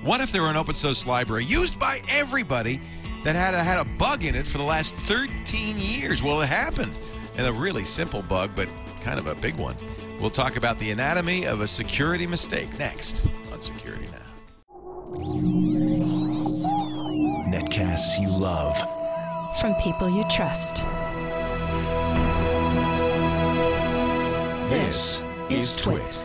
What if there were an open source library used by everybody that had a bug in it for the last 13 years? Well, it happened. And a really simple bug, but kind of a big one. We'll talk about the anatomy of a security mistake next on Security Now. Netcasts you love. From people you trust. This is Twit.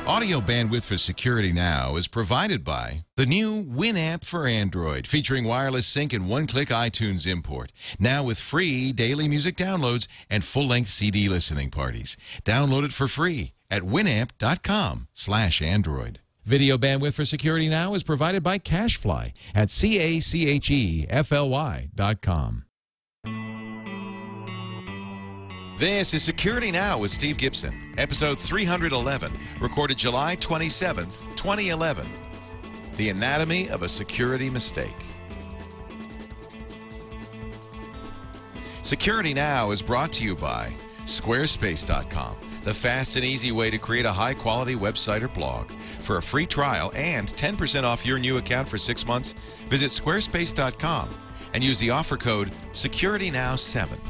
Audio bandwidth for Security Now is provided by the new Winamp for Android, featuring wireless sync and one-click iTunes import. Now with free daily music downloads and full-length CD listening parties. Download it for free at winamp.com/Android. Video bandwidth for Security Now is provided by CacheFly at CacheFly.com. This is Security Now with Steve Gibson, episode 311, recorded July 27th, 2011. The anatomy of a security mistake. Security Now is brought to you by Squarespace.com, the fast and easy way to create a high-quality website or blog. For a free trial and 10% off your new account for 6 months, visit Squarespace.com and use the offer code SecurityNow7.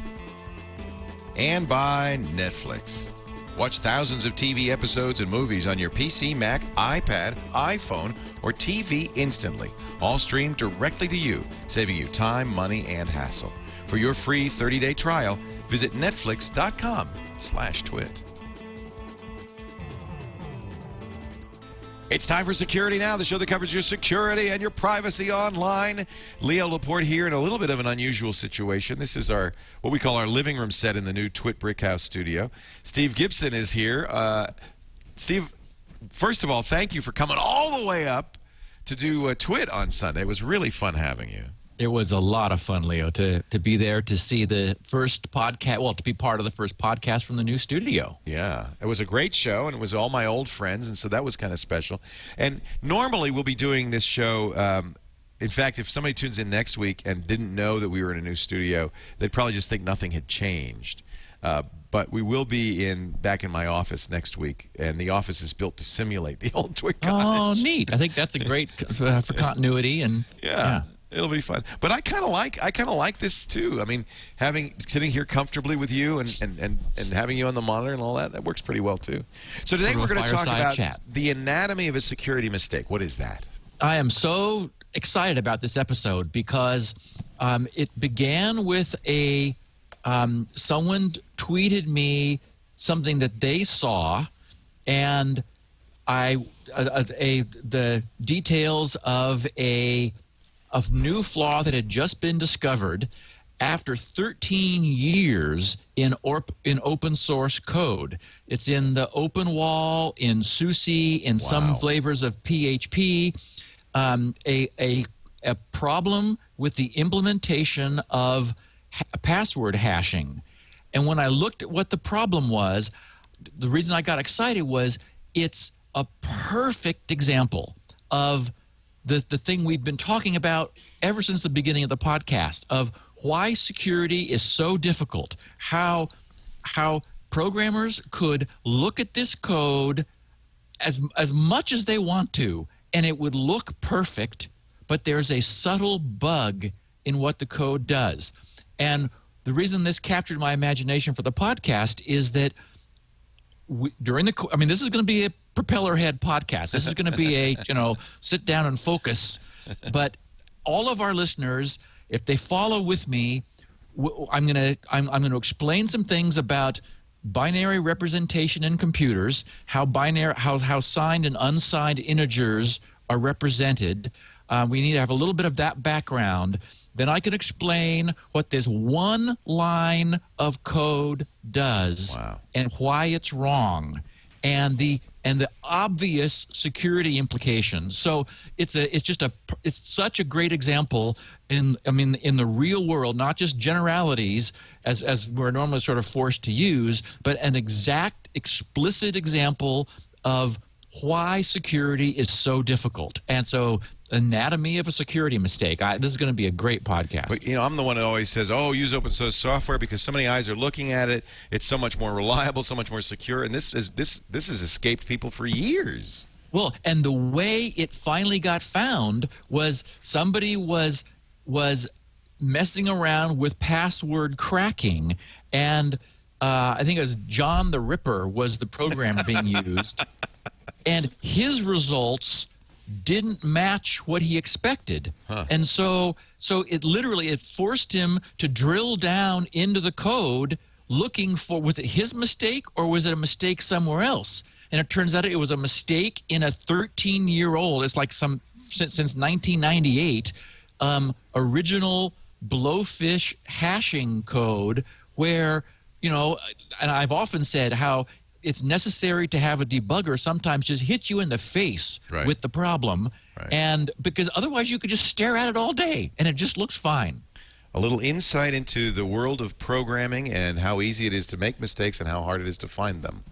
And by Netflix. Watch thousands of TV episodes and movies on your PC, Mac, iPad, iPhone, or TV instantly, all streamed directly to you, saving you time, money, and hassle. For your free 30-day trial, visit netflix.com/twit. It's time for Security Now, the show that covers your security and your privacy online. Leo Laporte here in a little bit of an unusual situation. This is what we call our living room set in the new Twit Brickhouse studio. Steve Gibson is here. Steve, first of all, thank you for coming all the way up to do Twit on Sunday. It was really fun having you. It was a lot of fun, Leo, to be there to see the first podcast, well, to be part of the first podcast from the new studio. Yeah, it was a great show, and it was all my old friends, and so that was kind of special. And normally we'll be doing this show, in fact, if somebody tunes in next week and didn't know that we were in a new studio, they'd probably just think nothing had changed. But we will be back in my office next week, and the office is built to simulate the old Twit Cottage. Oh, neat. I think that's a great for continuity. And yeah. It'll be fun, but I kind of like this too. I mean, sitting here comfortably with you and having you on the monitor and all that works pretty well too. So today we're going to talk about the anatomy of a security mistake. What is that? I am so excited about this episode because it began with someone tweeted me something that they saw, and the details of a new flaw that had just been discovered after 13 years in open source code. It's in the OpenWall, in SUSE, in some flavors of PHP. A problem with the implementation of password hashing. And when I looked at what the problem was, the reason I got excited was it's a perfect example of the thing we've been talking about ever since the beginning of the podcast, of why security is so difficult, how programmers could look at this code as much as they want to, and it would look perfect, but there's a subtle bug in what the code does. And the reason this captured my imagination for the podcast is that this is going to be a propeller head podcast. This is going to be a, sit down and focus. But all of our listeners, if they follow with me, I'm going to explain some things about binary representation in computers, how signed and unsigned integers are represented. We need to have a little bit of that background. Then I can explain what this one line of code does and why it's wrong, and the obvious security implications. So it's such a great example in the real world, not just generalities as we're normally sort of forced to use, but an exact explicit example of why security is so difficult. And so anatomy of a security mistake. This is going to be a great podcast. But I'm the one that always says, "Oh, use open source software because so many eyes are looking at it. It's so much more reliable, so much more secure." And this has escaped people for years. Well, and the way it finally got found was somebody was messing around with password cracking, and I think it was John the Ripper was the program being used, and his results didn't match what he expected. And so it forced him to drill down into the code looking for, was it his mistake or was it a mistake somewhere else? And it turns out it was a mistake in a 13-year-old, it's like since 1998, original Blowfish hashing code where, you know, and I've often said how it's necessary to have a debugger sometimes just hit you in the face with the problem, and because otherwise you could just stare at it all day and it just looks fine. A little insight into the world of programming and how easy it is to make mistakes and how hard it is to find them.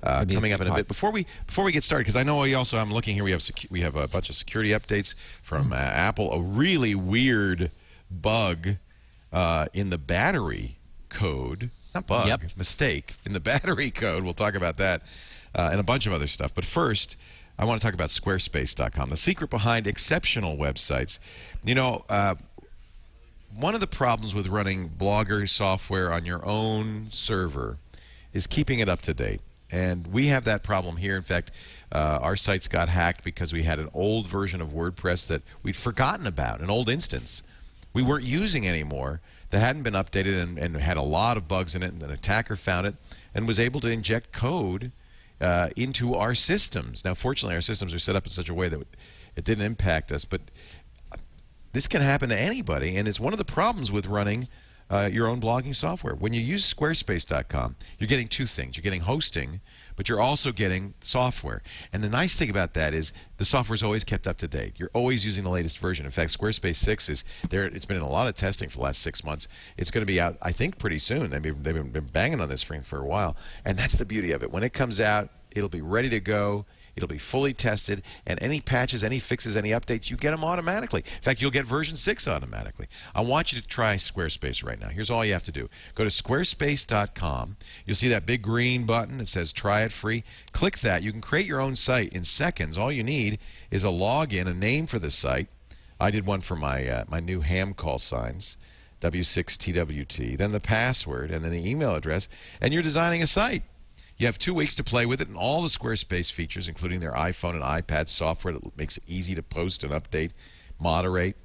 Coming up in a bit. Before we get started, because I know I'm looking here. We have a bunch of security updates from Apple. A really weird bug in the battery code. Not bug, mistake in the battery code. We'll talk about that and a bunch of other stuff. But first, I want to talk about Squarespace.com, the secret behind exceptional websites. You know, one of the problems with running Blogger software on your own server is keeping it up to date. And we have that problem here. In fact, our sites got hacked because we had an old version of WordPress that we'd forgotten about, an old instance we weren't using anymore that hadn't been updated and had a lot of bugs in it, and an attacker found it and was able to inject code into our systems. Now, fortunately, our systems are set up in such a way that it didn't impact us, but this can happen to anybody, and it's one of the problems with running your own blogging software. When you use Squarespace.com, you're getting two things. You're getting hosting, but you're also getting software. And the nice thing about that is the software is always kept up to date. You're always using the latest version. In fact, Squarespace 6 is there. It's been in a lot of testing for the last 6 months. It's going to be out, I think, pretty soon. I mean, they've been banging on this for a while. And that's the beauty of it. When it comes out, it'll be ready to go. It'll be fully tested, and any patches, any fixes, any updates, you get them automatically. In fact, you'll get version 6 automatically. I want you to try Squarespace right now. Here's all you have to do. Go to squarespace.com. You'll see that big green button that says Try It Free. Click that. You can create your own site in seconds. All you need is a login, a name for the site. I did one for my, my new ham call signs, W6TWT, then the password, and then the email address, and you're designing a site. You have 2 weeks to play with it, and all the Squarespace features, including their iPhone and iPad software that makes it easy to post and update, moderate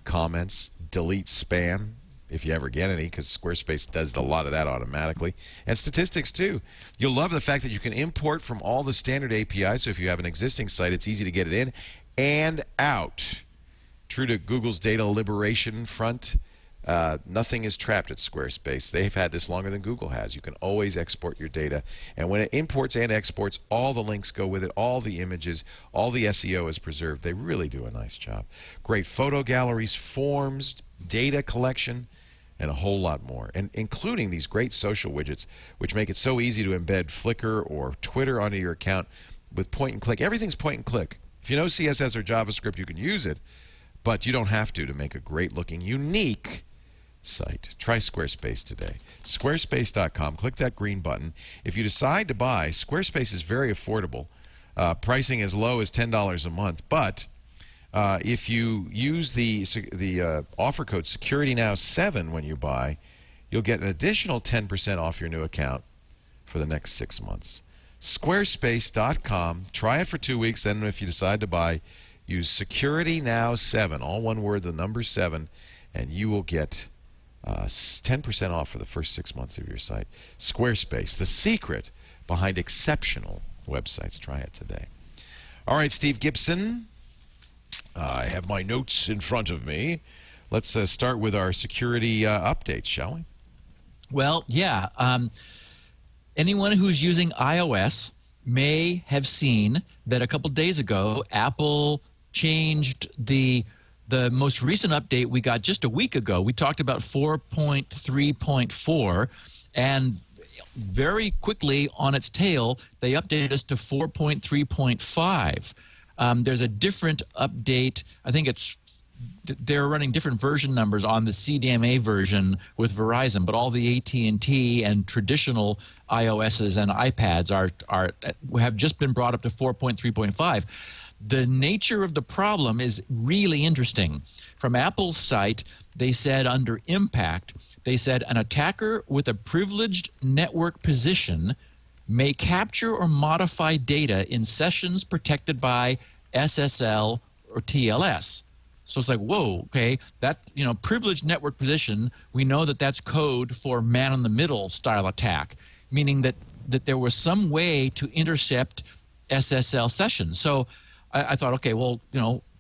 comments, delete spam, if you ever get any, because Squarespace does a lot of that automatically, and statistics too. You'll love the fact that you can import from all the standard APIs, so if you have an existing site, it's easy to get it in and out. True to Google's data liberation front, nothing is trapped at Squarespace. They've had this longer than Google has. You can always export your data. And when it imports and exports, all the links go with it, all the images, all the SEO is preserved. They really do a nice job. Great photo galleries, forms, data collection, and a whole lot more. And including these great social widgets, which make it so easy to embed Flickr or Twitter onto your account with point and click. Everything's point and click. If you know CSS or JavaScript, you can use it, but you don't have to make a great looking, unique site. Try Squarespace today. Squarespace.com. Click that green button. If you decide to buy, Squarespace is very affordable. Pricing as low as $10 a month. But if you use the offer code SecurityNow7 when you buy, you'll get an additional 10% off your new account for the next 6 months. Squarespace.com. Try it for 2 weeks. Then if you decide to buy, use SecurityNow7, all one word, the number 7, and you will get 10% off for the first 6 months of your site. Squarespace, the secret behind exceptional websites. Try it today. All right, Steve Gibson. I have my notes in front of me. Let's start with our security updates, shall we? Well, yeah. Anyone who's using iOS may have seen that a couple days ago, Apple changed the most recent update we got just a week ago. We talked about 4.3.4, and very quickly on its tail, they updated us to 4.3.5. There's a different update. I think it's they're running different version numbers on the CDMA version with Verizon, but all the AT&T and traditional iOSs and iPads have just been brought up to 4.3.5. The nature of the problem is really interesting. From Apple's site, they said under impact, they said an attacker with a privileged network position may capture or modify data in sessions protected by SSL or TLS. So it's like, whoa, okay, that, privileged network position, we know that that's code for man-in-the-middle style attack, meaning that there was some way to intercept SSL sessions. So I thought, okay, well,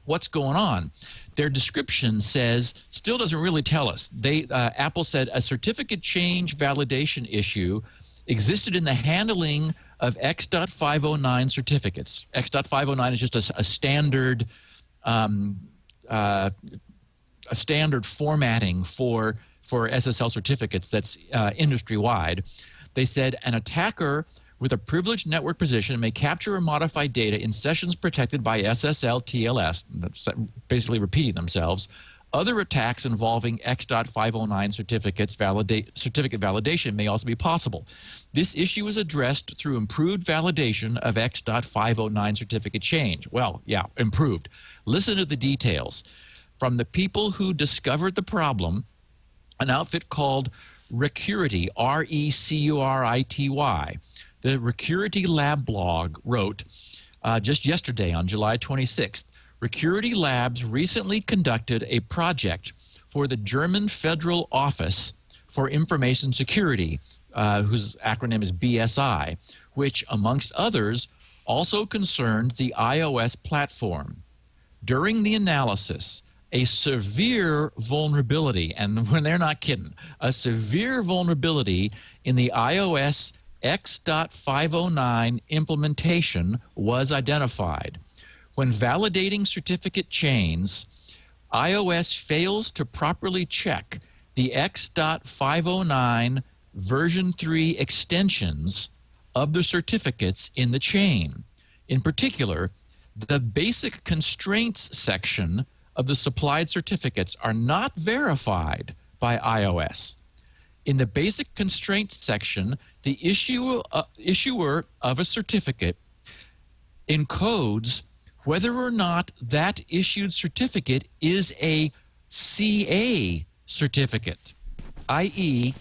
what's going on? Their description still doesn't really tell us. Apple said a certificate change validation issue existed in the handling of X.509 certificates. X.509 is just a standard formatting for SSL certificates that's industry-wide. They said an attacker with a privileged network position may capture or modify data in sessions protected by SSL TLS, that's basically repeating themselves. Other attacks involving X.509 certificate validation may also be possible. This issue is addressed through improved validation of X.509 certificate change. Well, yeah, improved. Listen to the details. From the people who discovered the problem, an outfit called Recurity, R-E-C-U-R-I-T-Y. The Recurity Lab blog wrote just yesterday on July 26th, Recurity Labs recently conducted a project for the German Federal Office for Information Security, whose acronym is BSI, which, amongst others, also concerned the iOS platform. During the analysis, a severe vulnerability, and when they're not kidding, a severe vulnerability in the iOS X.509 implementation was identified. When validating certificate chains, iOS fails to properly check the X.509 version 3 extensions of the certificates in the chain. In particular, the basic constraints section of the supplied certificates are not verified by iOS. In the basic constraints section, the issuer of a certificate encodes whether or not that issued certificate is a CA certificate, i.e.,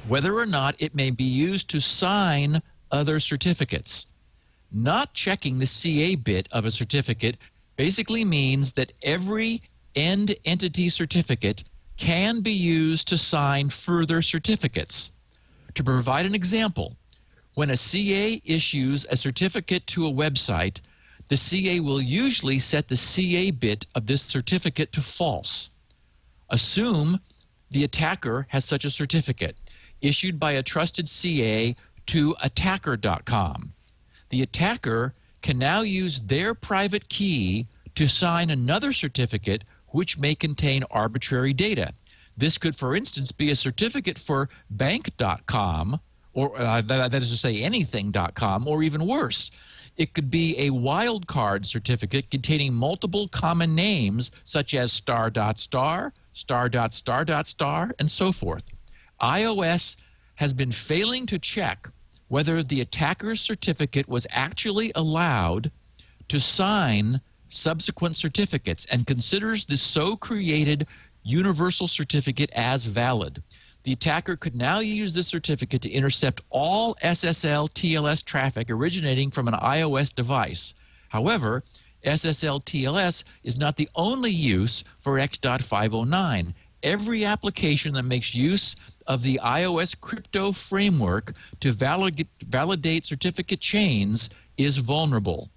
whether or not it may be used to sign other certificates. Not checking the CA bit of a certificate basically means that every end entity certificate can be used to sign further certificates. To provide an example, when a CA issues a certificate to a website, the CA will usually set the CA bit of this certificate to false. Assume the attacker has such a certificate issued by a trusted CA to attacker.com. The attacker can now use their private key to sign another certificate which may contain arbitrary data. This could, for instance, be a certificate for bank.com, or that is to say anything.com, or even worse. It could be a wildcard certificate containing multiple common names such as star, and so forth. iOS has been failing to check whether the attacker's certificate was actually allowed to sign subsequent certificates and considers the so created universal certificate as valid. The attacker could now use this certificate to intercept all SSL TLS traffic originating from an iOS device. However, SSL TLS is not the only use for X.509. Every application that makes use of the iOS crypto framework to validate certificate chains is vulnerable.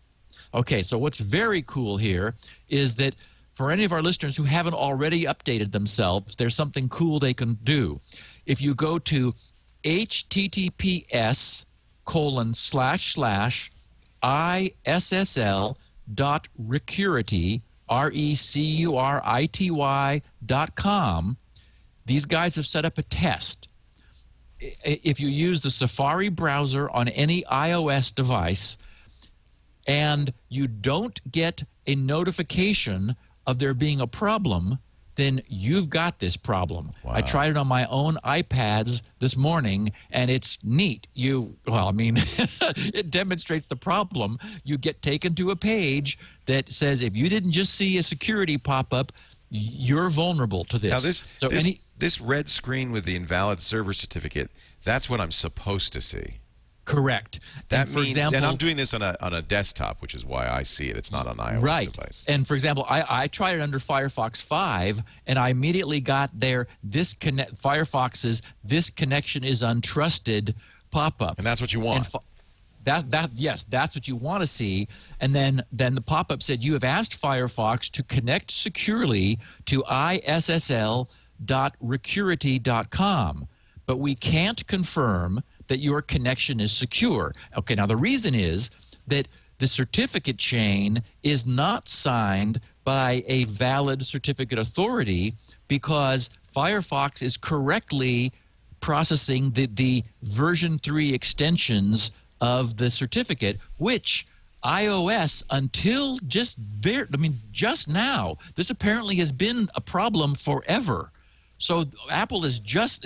Okay, so what's very cool here is that for any of our listeners who haven't already updated themselves, there's something cool they can do. If you go to https://issl.recurity.com, these guys have set up a test. If you use the Safari browser on any iOS device and you don't get a notification of there being a problem, then you've got this problem. Wow. I tried it on my own iPads this morning, and it's neat. It demonstrates the problem. You get taken to a page that says if you didn't just see a security pop-up, you're vulnerable to this. Now, this red screen with the invalid server certificate, that's what I'm supposed to see. Correct. That and for means, example, and I'm doing this on a desktop, which is why I see it. It's not on iOS right. device. And for example, I tried it under Firefox 5, and I immediately got Firefox's "this connection is untrusted" pop-up. And that's what you want. Yes, that's what you want to see. And then the pop-up said you have asked Firefox to connect securely to issl.recurity.com, but we can't confirm that your connection is secure. Okay, now the reason is that the certificate chain is not signed by a valid certificate authority because Firefox is correctly processing the version 3 extensions of the certificate, which iOS until just now, this apparently has been a problem forever. So Apple was just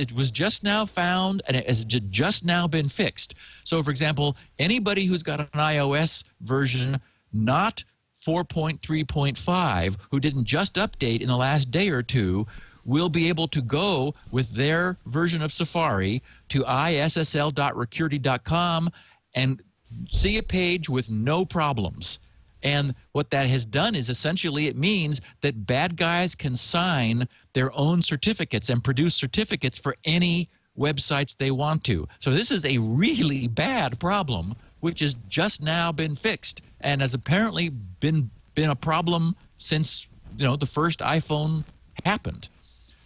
now found, and it has just now been fixed. So, for example, anybody who's got an iOS version not 4.3.5 who didn't just update in the last day or two will be able to go with their version of Safari to issl.recurity.com and see a page with no problems. And what that has done is essentially it means that bad guys can sign their own certificates and produce certificates for any websites they want to. So this is a really bad problem, which has just now been fixed and has apparently been a problem since the first iPhone happened.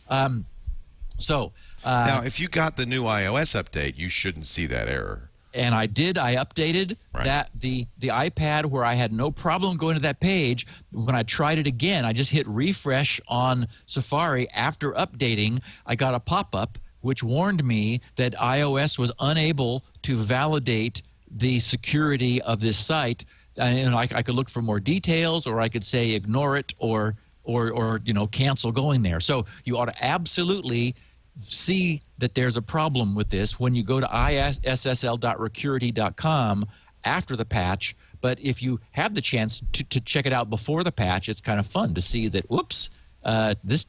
Now, if you got the new iOS update, you shouldn't see that error. And I updated that the iPad where I had no problem going to that page. When I tried it again, I just hit refresh on Safari. After updating, I got a pop-up which warned me that iOS was unable to validate the security of this site. And I could look for more details, or I could say ignore it, or cancel going there. So you ought to absolutely see that there's a problem with this when you go to issl.recurity.com after the patch. But if you have the chance to check it out before the patch, it's kind of fun to see that, whoops, this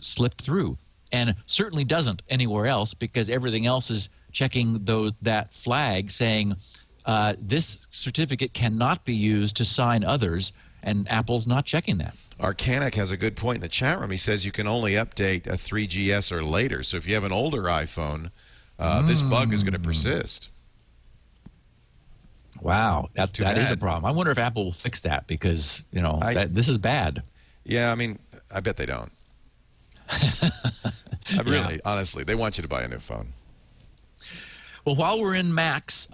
slipped through. And certainly doesn't anywhere else, because everything else is checking that flag saying this certificate cannot be used to sign others, and Apple's not checking that. Arcanic has a good point in the chat room. He says you can only update a 3GS or later. So if you have an older iPhone, this bug is going to persist. Wow, that is a problem. I wonder if Apple will fix that, because this is bad. Yeah, I mean, I bet they don't. Honestly, they want you to buy a new phone. Well, while we're in Macs,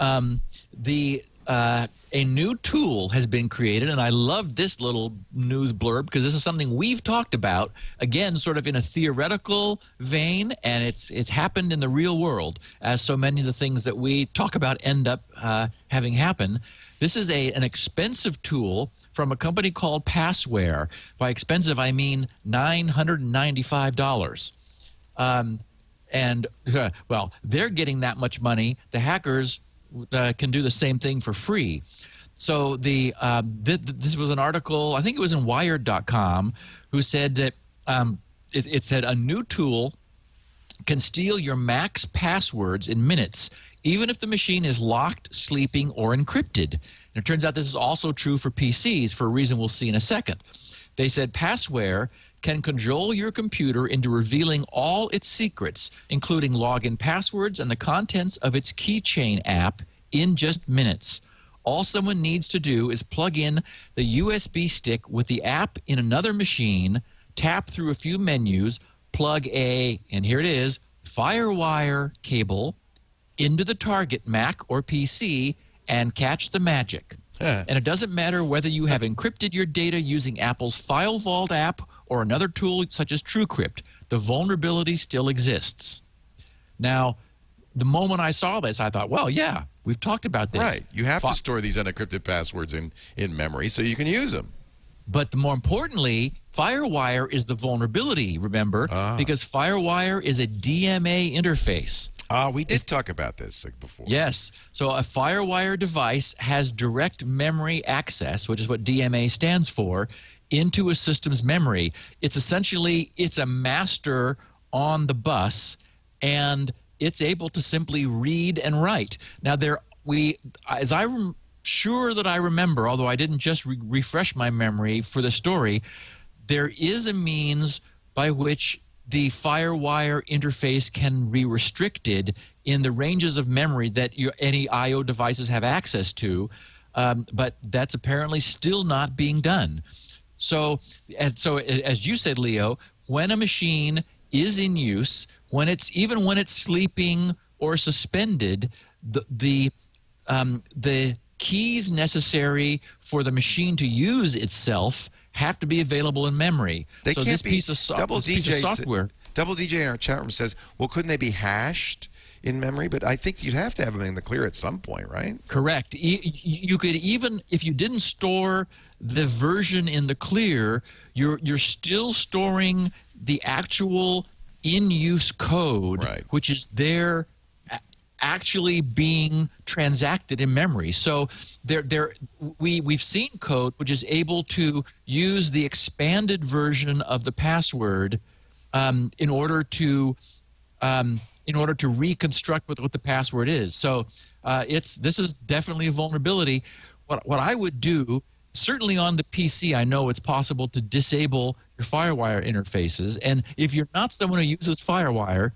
a new tool has been created, and I love this little news blurb because this is something we've talked about, again, sort of in a theoretical vein, and it's happened in the real world, as so many of the things that we talk about end up having happen. This is an expensive tool from a company called Passware. By expensive, I mean $995. Well, they're getting that much money. The hackers can do the same thing for free. So this was an article, I think it was in Wired.com, who said that it said a new tool can steal your Mac's passwords in minutes, even if the machine is locked, sleeping, or encrypted. And it turns out this is also true for PCs for a reason we'll see in a second. They said Passware can cajole your computer into revealing all its secrets, including login passwords and the contents of its keychain app, in just minutes. All someone needs to do is plug in the USB stick with the app in another machine, tap through a few menus, plug and here it is, FireWire cable into the target Mac or PC, and catch the magic. And it doesn't matter whether you have encrypted your data using Apple's File Vault app or another tool such as TrueCrypt. The vulnerability still exists. Now, the moment I saw this, I thought, well, yeah, we've talked about this. Right. You have to store these unencrypted passwords in memory so you can use them. But more importantly, FireWire is the vulnerability, remember, because FireWire is a DMA interface. We did talk about this before. Yes. So a FireWire device has direct memory access, which is what DMA stands for, into a system's memory. It's essentially, it's a master on the bus, and it's able to simply read and write. Now, as I'm sure that I remember, although I didn't just refresh my memory for the story, there is a means by which the FireWire interface can be restricted in the ranges of memory that any I/O devices have access to, but that's apparently still not being done. So as you said, Leo, when a machine is in use, even when it's sleeping or suspended, the keys necessary for the machine to use itself have to be available in memory. They so can't this be. piece of software. Double DJ in our chat room says, well, couldn't they be hashed in memory? But I think you'd have to have them in the clear at some point, right? Correct. You could, even if you didn't store the version in the clear, you're still storing the actual in-use code, right, which is there actually being transacted in memory. So we've seen code which is able to use the expanded version of the password in order to reconstruct what the password is. So this is definitely a vulnerability. What I would do, certainly on the PC, I know it's possible to disable your FireWire interfaces, and if you're not someone who uses FireWire,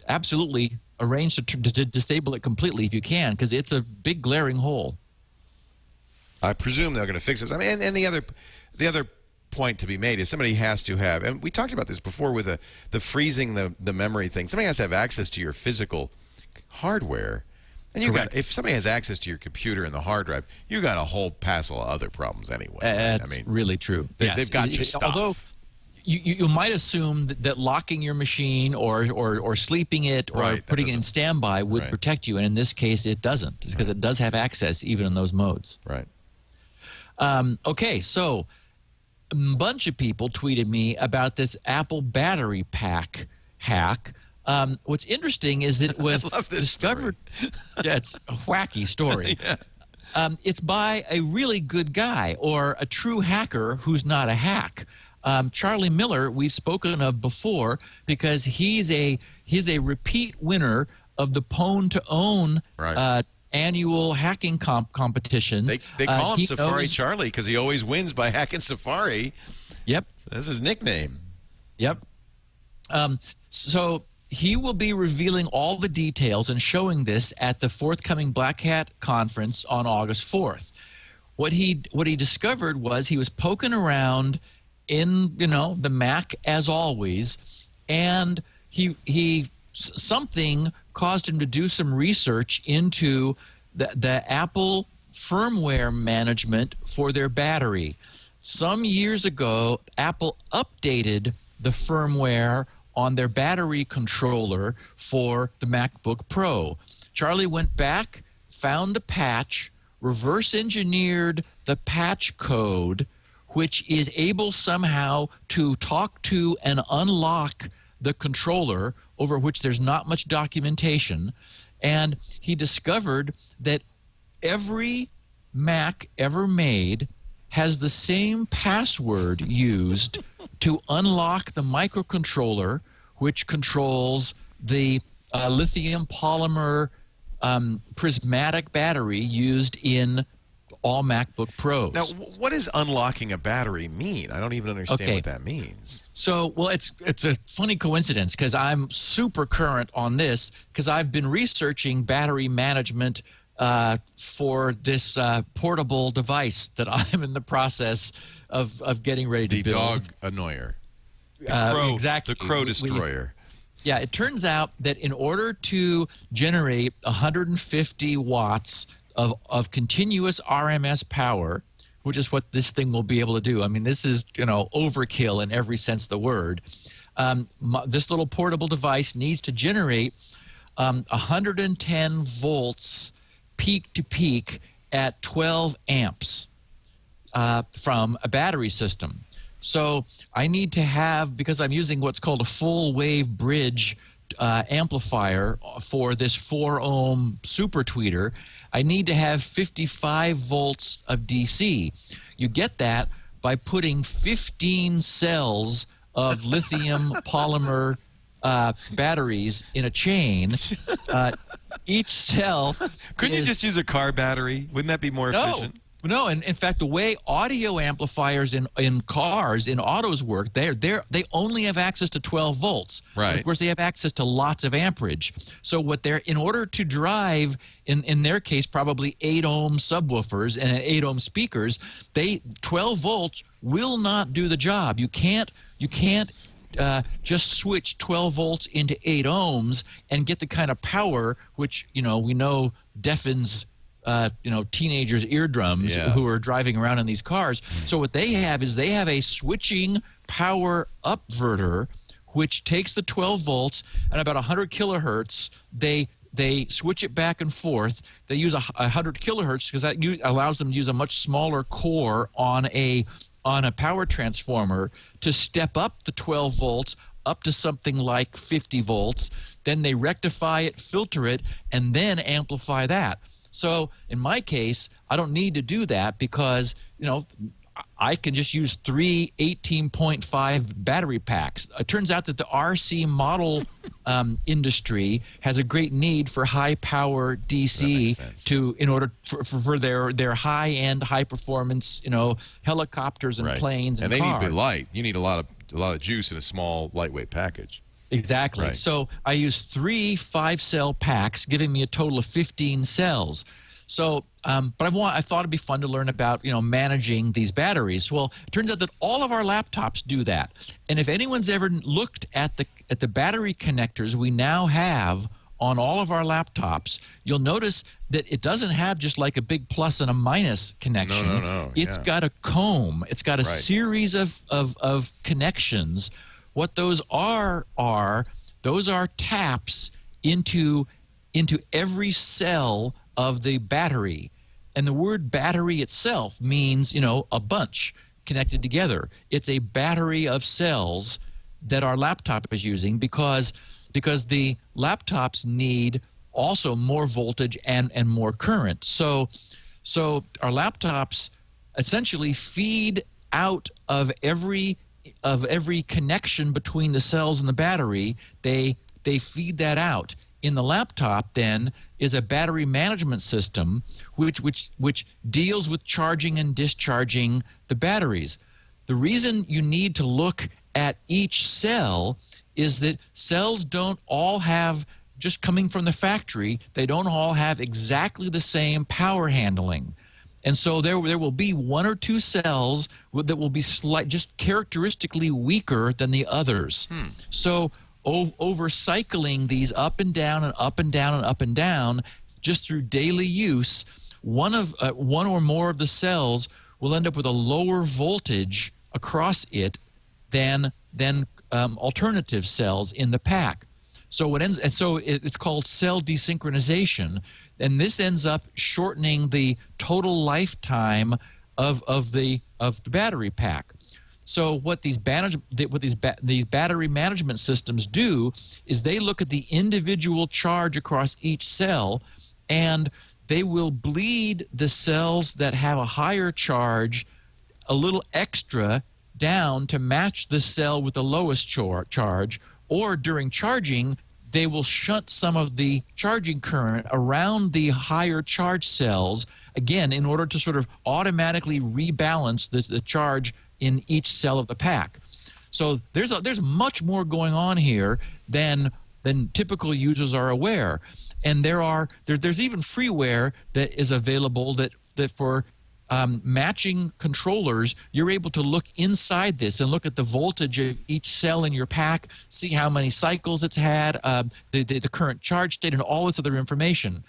absolutely arrange to disable it completely if you can, because it's a big glaring hole. I presume they're going to fix this. I mean, and the other point to be made is somebody has to have, and we talked about this before with the freezing the memory thing. Somebody has to have access to your physical hardware, and if somebody has access to your computer and the hard drive, you got a whole passel of other problems anyway. That's really true. They've got your stuff. Although you might assume that locking your machine or sleeping it or putting it in standby would protect you, and in this case it doesn't, because it does have access even in those modes. Right. Okay, so a bunch of people tweeted me about this Apple battery pack hack. What's interesting is that it was discovered. Yeah, it's a wacky story. Yeah. It's by a really good guy, or a true hacker who's not a hack. Charlie Miller, we've spoken of before, because he's a repeat winner of the Pwn to Own annual hacking competitions. They call him Safari Charlie because he always wins by hacking Safari. Yep. So that's his nickname. Yep. So he will be revealing all the details and showing this at the forthcoming Black Hat conference on August 4th. What he discovered was he was poking around in the Mac as always, and something caused him to do some research into the Apple firmware management for their battery. Some years ago, Apple updated the firmware on their battery controller for the MacBook Pro. Charlie went back, found a patch, reverse engineered the patch code, which is able somehow to talk to and unlock the controller, over which there's not much documentation. And he discovered that every Mac ever made has the same password used to unlock the microcontroller, which controls the lithium polymer prismatic battery used in all MacBook Pros. Now, what does unlocking a battery mean? I don't even understand what that means. So, well, it's a funny coincidence, because I'm super current on this, because I've been researching battery management for this portable device that I'm in the process of getting ready to build. The dog annoyer. The crow, exactly. The crow destroyer. Yeah, it turns out that in order to generate 150 watts of continuous RMS power, which is what this thing will be able to do. I mean, this is, overkill in every sense of the word. This little portable device needs to generate 110 volts peak to peak at 12 amps. from a battery system. So I need to have, because I'm using what's called a full wave bridge amplifier for this 4-ohm super tweeter, I need to have 55 volts of DC. You get that by putting 15 cells of lithium polymer batteries in a chain. Each cell Couldn't you just use a car battery? Wouldn't that be more efficient? No, and in fact, the way audio amplifiers in cars, in autos work, they only have access to 12 volts. Right. And of course, they have access to lots of amperage. So what in order to drive, in their case, probably 8-ohm subwoofers and 8-ohm speakers, 12 volts will not do the job. You can't just switch 12 volts into 8 ohms and get the kind of power which we know deafens teenagers' eardrums who are driving around in these cars. So what they have is they have a switching power upverter which takes the 12 volts and about 100 kilohertz. They switch it back and forth. They use 100 kilohertz because that allows them to use a much smaller core on a power transformer to step up the 12 volts up to something like 50 volts. Then they rectify it, filter it, and then amplify that. So in my case, I don't need to do that because, I can just use 3 18.5 battery packs. It turns out that the RC model industry has a great need for high power DC in order for their high end, high performance, helicopters and planes and they cars. need to be light. You need a lot of juice in a small lightweight package. Exactly. Right. So I use 3 5-cell packs, giving me a total of 15 cells. So, but I thought it'd be fun to learn about, managing these batteries. Well, it turns out that all of our laptops do that. And if anyone's ever looked at the battery connectors we now have on all of our laptops, you'll notice that it doesn't have just like a big plus and a minus connection. No. It's got a comb. It's got a series of connections. What those are taps into every cell of the battery. And the word battery itself means, a bunch connected together. It's a battery of cells that our laptop is using because the laptops need also more voltage and more current. So our laptops essentially feed out of every connection between the cells and the battery. They feed that out. In the laptop, then, is a battery management system which deals with charging and discharging the batteries. The reason you need to look at each cell is that cells don't all have, just coming from the factory, they don't all have exactly the same power handling. And so there will be 1 or 2 cells that will be just characteristically weaker than the others. So over cycling these up and down and up and down and up and down, just through daily use, one or more of the cells will end up with a lower voltage across it than alternative cells in the pack. So it's called cell desynchronization, and this ends up shortening the total lifetime of the battery pack. So what these battery management systems do is they look at the individual charge across each cell, and they will bleed the cells that have a higher charge a little extra down to match the cell with the lowest charge, or during charging, they will shunt some of the charging current around the higher charge cells, again, in order to sort of automatically rebalance the charge in each cell of the pack. So there's much more going on here than typical users are aware. And there's even freeware that is available that for matching controllers, you're able to look inside this and look at the voltage of each cell in your pack, see how many cycles it's had, the current charge state, and all this other information.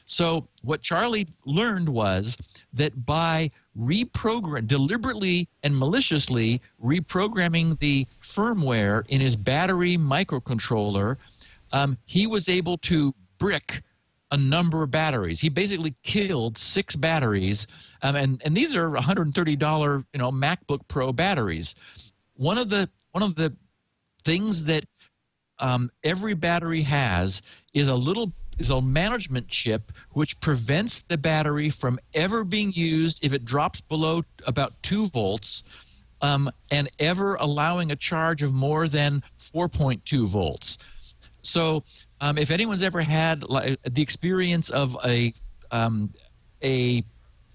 So what Charlie learned was that by deliberately and maliciously reprogramming the firmware in his battery microcontroller, he was able to brick a number of batteries. He basically killed 6 batteries, and these are $130, MacBook Pro batteries. One of the things that every battery has is a management chip which prevents the battery from ever being used if it drops below about 2 volts, and ever allowing a charge of more than 4.2 volts. So if anyone's ever had the experience of a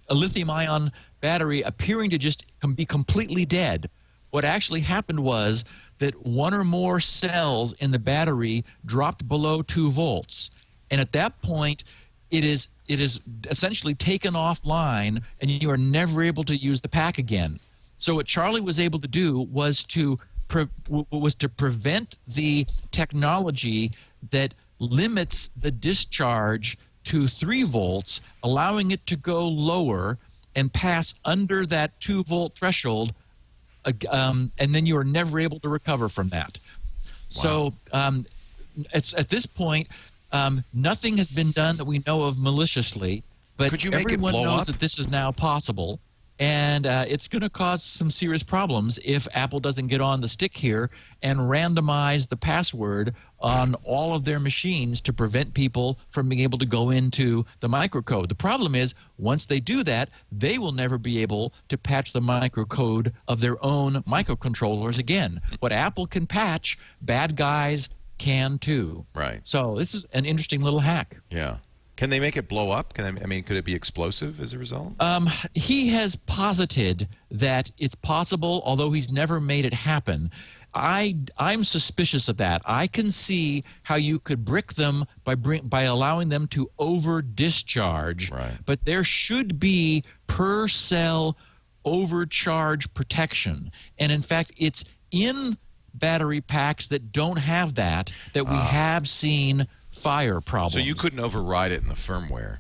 lithium-ion battery appearing to just be completely dead, what actually happened was that one or more cells in the battery dropped below 2 volts. And at that point, it is essentially taken offline, and you are never able to use the pack again. So what Charlie was able to do was to prevent the technology that limits the discharge to 3 volts, allowing it to go lower and pass under that 2-volt threshold, and then you are never able to recover from that. Wow. So at this point, nothing has been done that we know of maliciously, but everyone knows that this is now possible. And it's going to cause some serious problems if Apple doesn't get on the stick here and randomize the password on all of their machines to prevent people from being able to go into the microcode. The problem is, once they do that, they will never be able to patch the microcode of their own microcontrollers again. What Apple can patch, bad guys can too. Right. So this is an interesting little hack. Yeah. Can they make it blow up? Could it be explosive as a result? He has posited that it's possible, although he's never made it happen. I'm suspicious of that. I can see how you could brick them by allowing them to over discharge, right. But there should be per cell overcharge protection. And in fact, it's in battery packs that don't have that we have seen fire problems. So you couldn't override it in the firmware?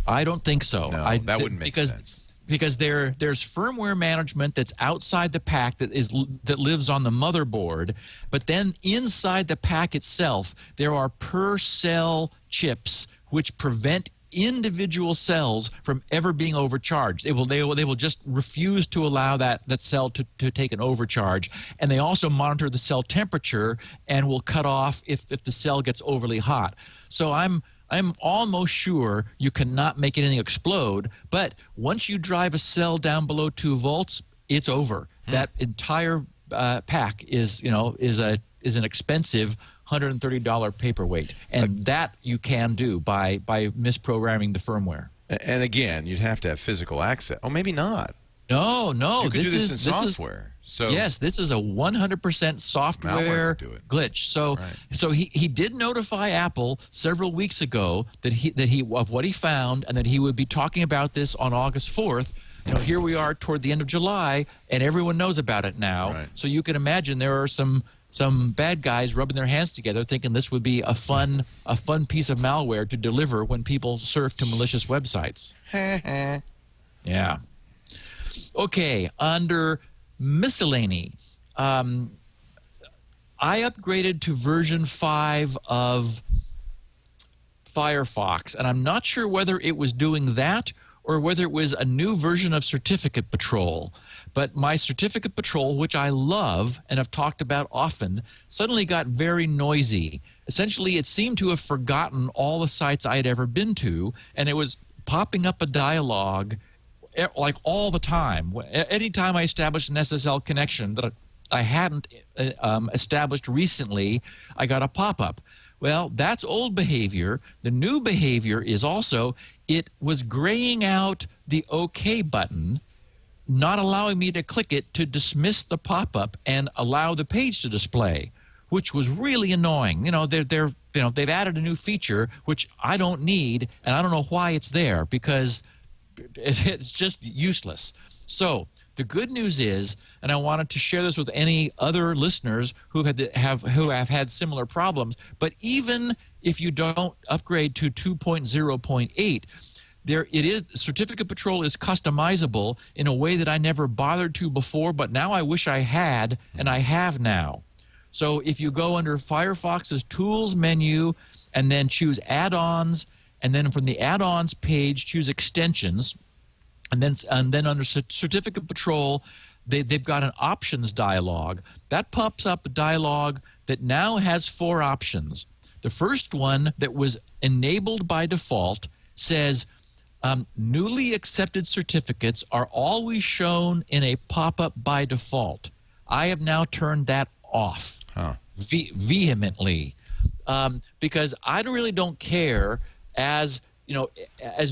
I don't think so. No, that wouldn't make sense. Because there's firmware management that's outside the pack that lives on the motherboard, but then inside the pack itself, there are per cell chips which prevent individual cells from ever being overcharged. They will just refuse to allow that cell to take an overcharge, and they also monitor the cell temperature and will cut off if the cell gets overly hot. So I'm almost sure you cannot make anything explode, but once you drive a cell down below 2 volts, it's over. That entire pack is an expensive $130 paperweight, and that you can do by misprogramming the firmware. And again, you'd have to have physical access. Oh, maybe not. No. You could do this in software. Yes, this is a 100% software glitch. So he did notify Apple several weeks ago that he of what he found, and that he would be talking about this on August 4th. Here we are toward the end of July, and everyone knows about it now. Right. So you can imagine there are some bad guys rubbing their hands together thinking this would be a fun piece of malware to deliver when people surf to malicious websites. Yeah. Okay, under miscellany, I upgraded to version 5 of Firefox, and I'm not sure whether it was doing that or whether it was a new version of Certificate Patrol. But my Certificate Patrol, which I love and have talked about often, suddenly got very noisy. Essentially, it seemed to have forgotten all the sites I had ever been to, and it was popping up a dialogue like all the time. Anytime I established an SSL connection that I hadn't established recently, I got a pop-up. Well, that's old behavior. The new behavior is also it was graying out the OK button, not allowing me to click it to dismiss the pop-up and allow the page to display, which was really annoying. They've added a new feature which I don't need, and I don't know why it's there because it's just useless. So the good news is, and I wanted to share this with any other listeners who have had similar problems, but even if you don't upgrade to 2.0.8, Certificate Patrol is customizable in a way that I never bothered to before, but now I wish I had, and I have now. So if you go under Firefox's Tools menu and then choose Add-ons and then from the add-ons page, choose extensions, and then under certificate patrol, they've got an options dialog. That pops up a dialog that now has 4 options. The first one that was enabled by default says, newly accepted certificates are always shown in a pop-up by default. I have now turned that off vehemently because I really don't care as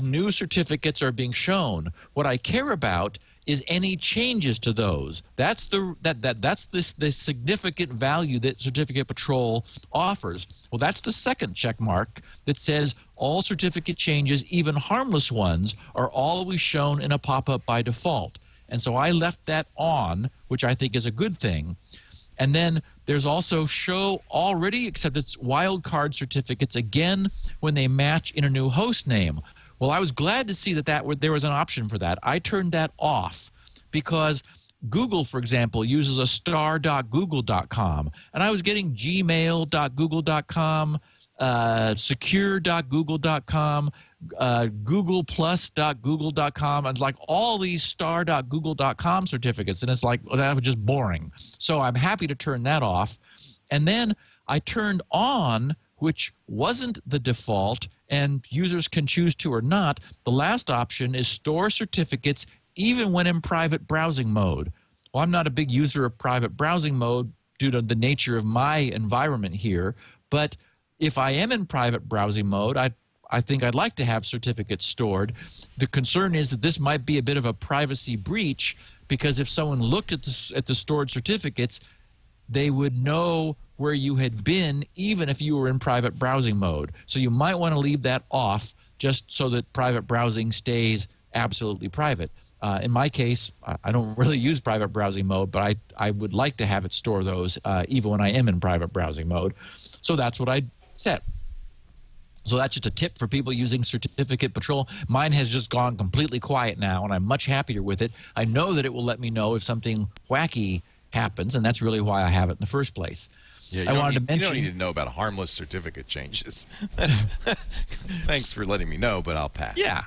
new certificates are being shown. What I care about is any changes to those. That's the significant value that Certificate Patrol offers. Well, that's the second check mark that says all certificate changes, even harmless ones, are always shown in a pop-up by default. And so I left that on, which I think is a good thing. And then there's also show already accepted wildcard certificates again when they match in a new host name. Well, I was glad to see that there was an option for that. I turned that off because Google, for example, uses a star.google.com, and I was getting gmail.google.com, secure.google.com, googleplus.google.com, and like all these star.google.com certificates, and it's like, well, that was just boring. So I'm happy to turn that off. And then I turned on, which wasn't the default, and users can choose to or not. The last option is store certificates even when in private browsing mode. Well, I'm not a big user of private browsing mode due to the nature of my environment here, but if I am in private browsing mode, I think I'd like to have certificates stored. The concern is that this might be a bit of a privacy breach, because if someone looked at the stored certificates, they would know where you had been even if you were in private browsing mode. So you might want to leave that off just so that private browsing stays absolutely private. In my case, I don't really use private browsing mode, but I would like to have it store those even when I am in private browsing mode. So that's what I set. So that's just a tip for people using Certificate Patrol. Mine has just gone completely quiet now, and I'm much happier with it. I know that it will let me know if something wacky happens, and that's really why I have it in the first place. Yeah, you don't need to know about harmless certificate changes. Thanks for letting me know, but I'll pass. Yeah.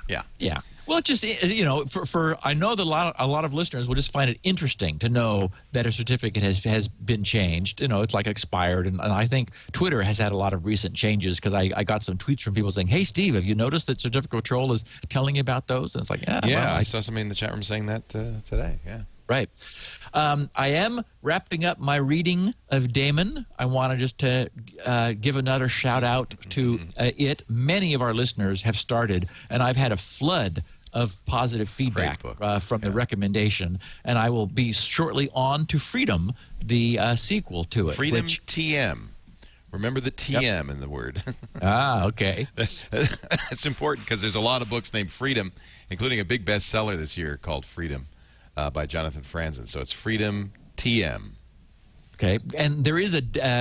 Well, it just, I know that a lot of listeners will just find it interesting to know that a certificate has been changed. It's like expired, and I think Twitter has had a lot of recent changes, because I got some tweets from people saying, "Hey, Steve, have you noticed that Certificate Patrol is telling you about those?" And it's like, yeah, I saw somebody in the chat room saying that today. Yeah. Right. I am wrapping up my reading of Damon. I want to just give another shout out to it. Many of our listeners have started, and I've had a flood of positive feedback from the recommendation, and I will be shortly on to Freedom, the sequel to it. Freedom TM. Remember the TM in the word. Okay. It's important because there's a lot of books named Freedom, including a big bestseller this year called Freedom by Jonathan Franzen. So it's Freedom TM. Okay, and there is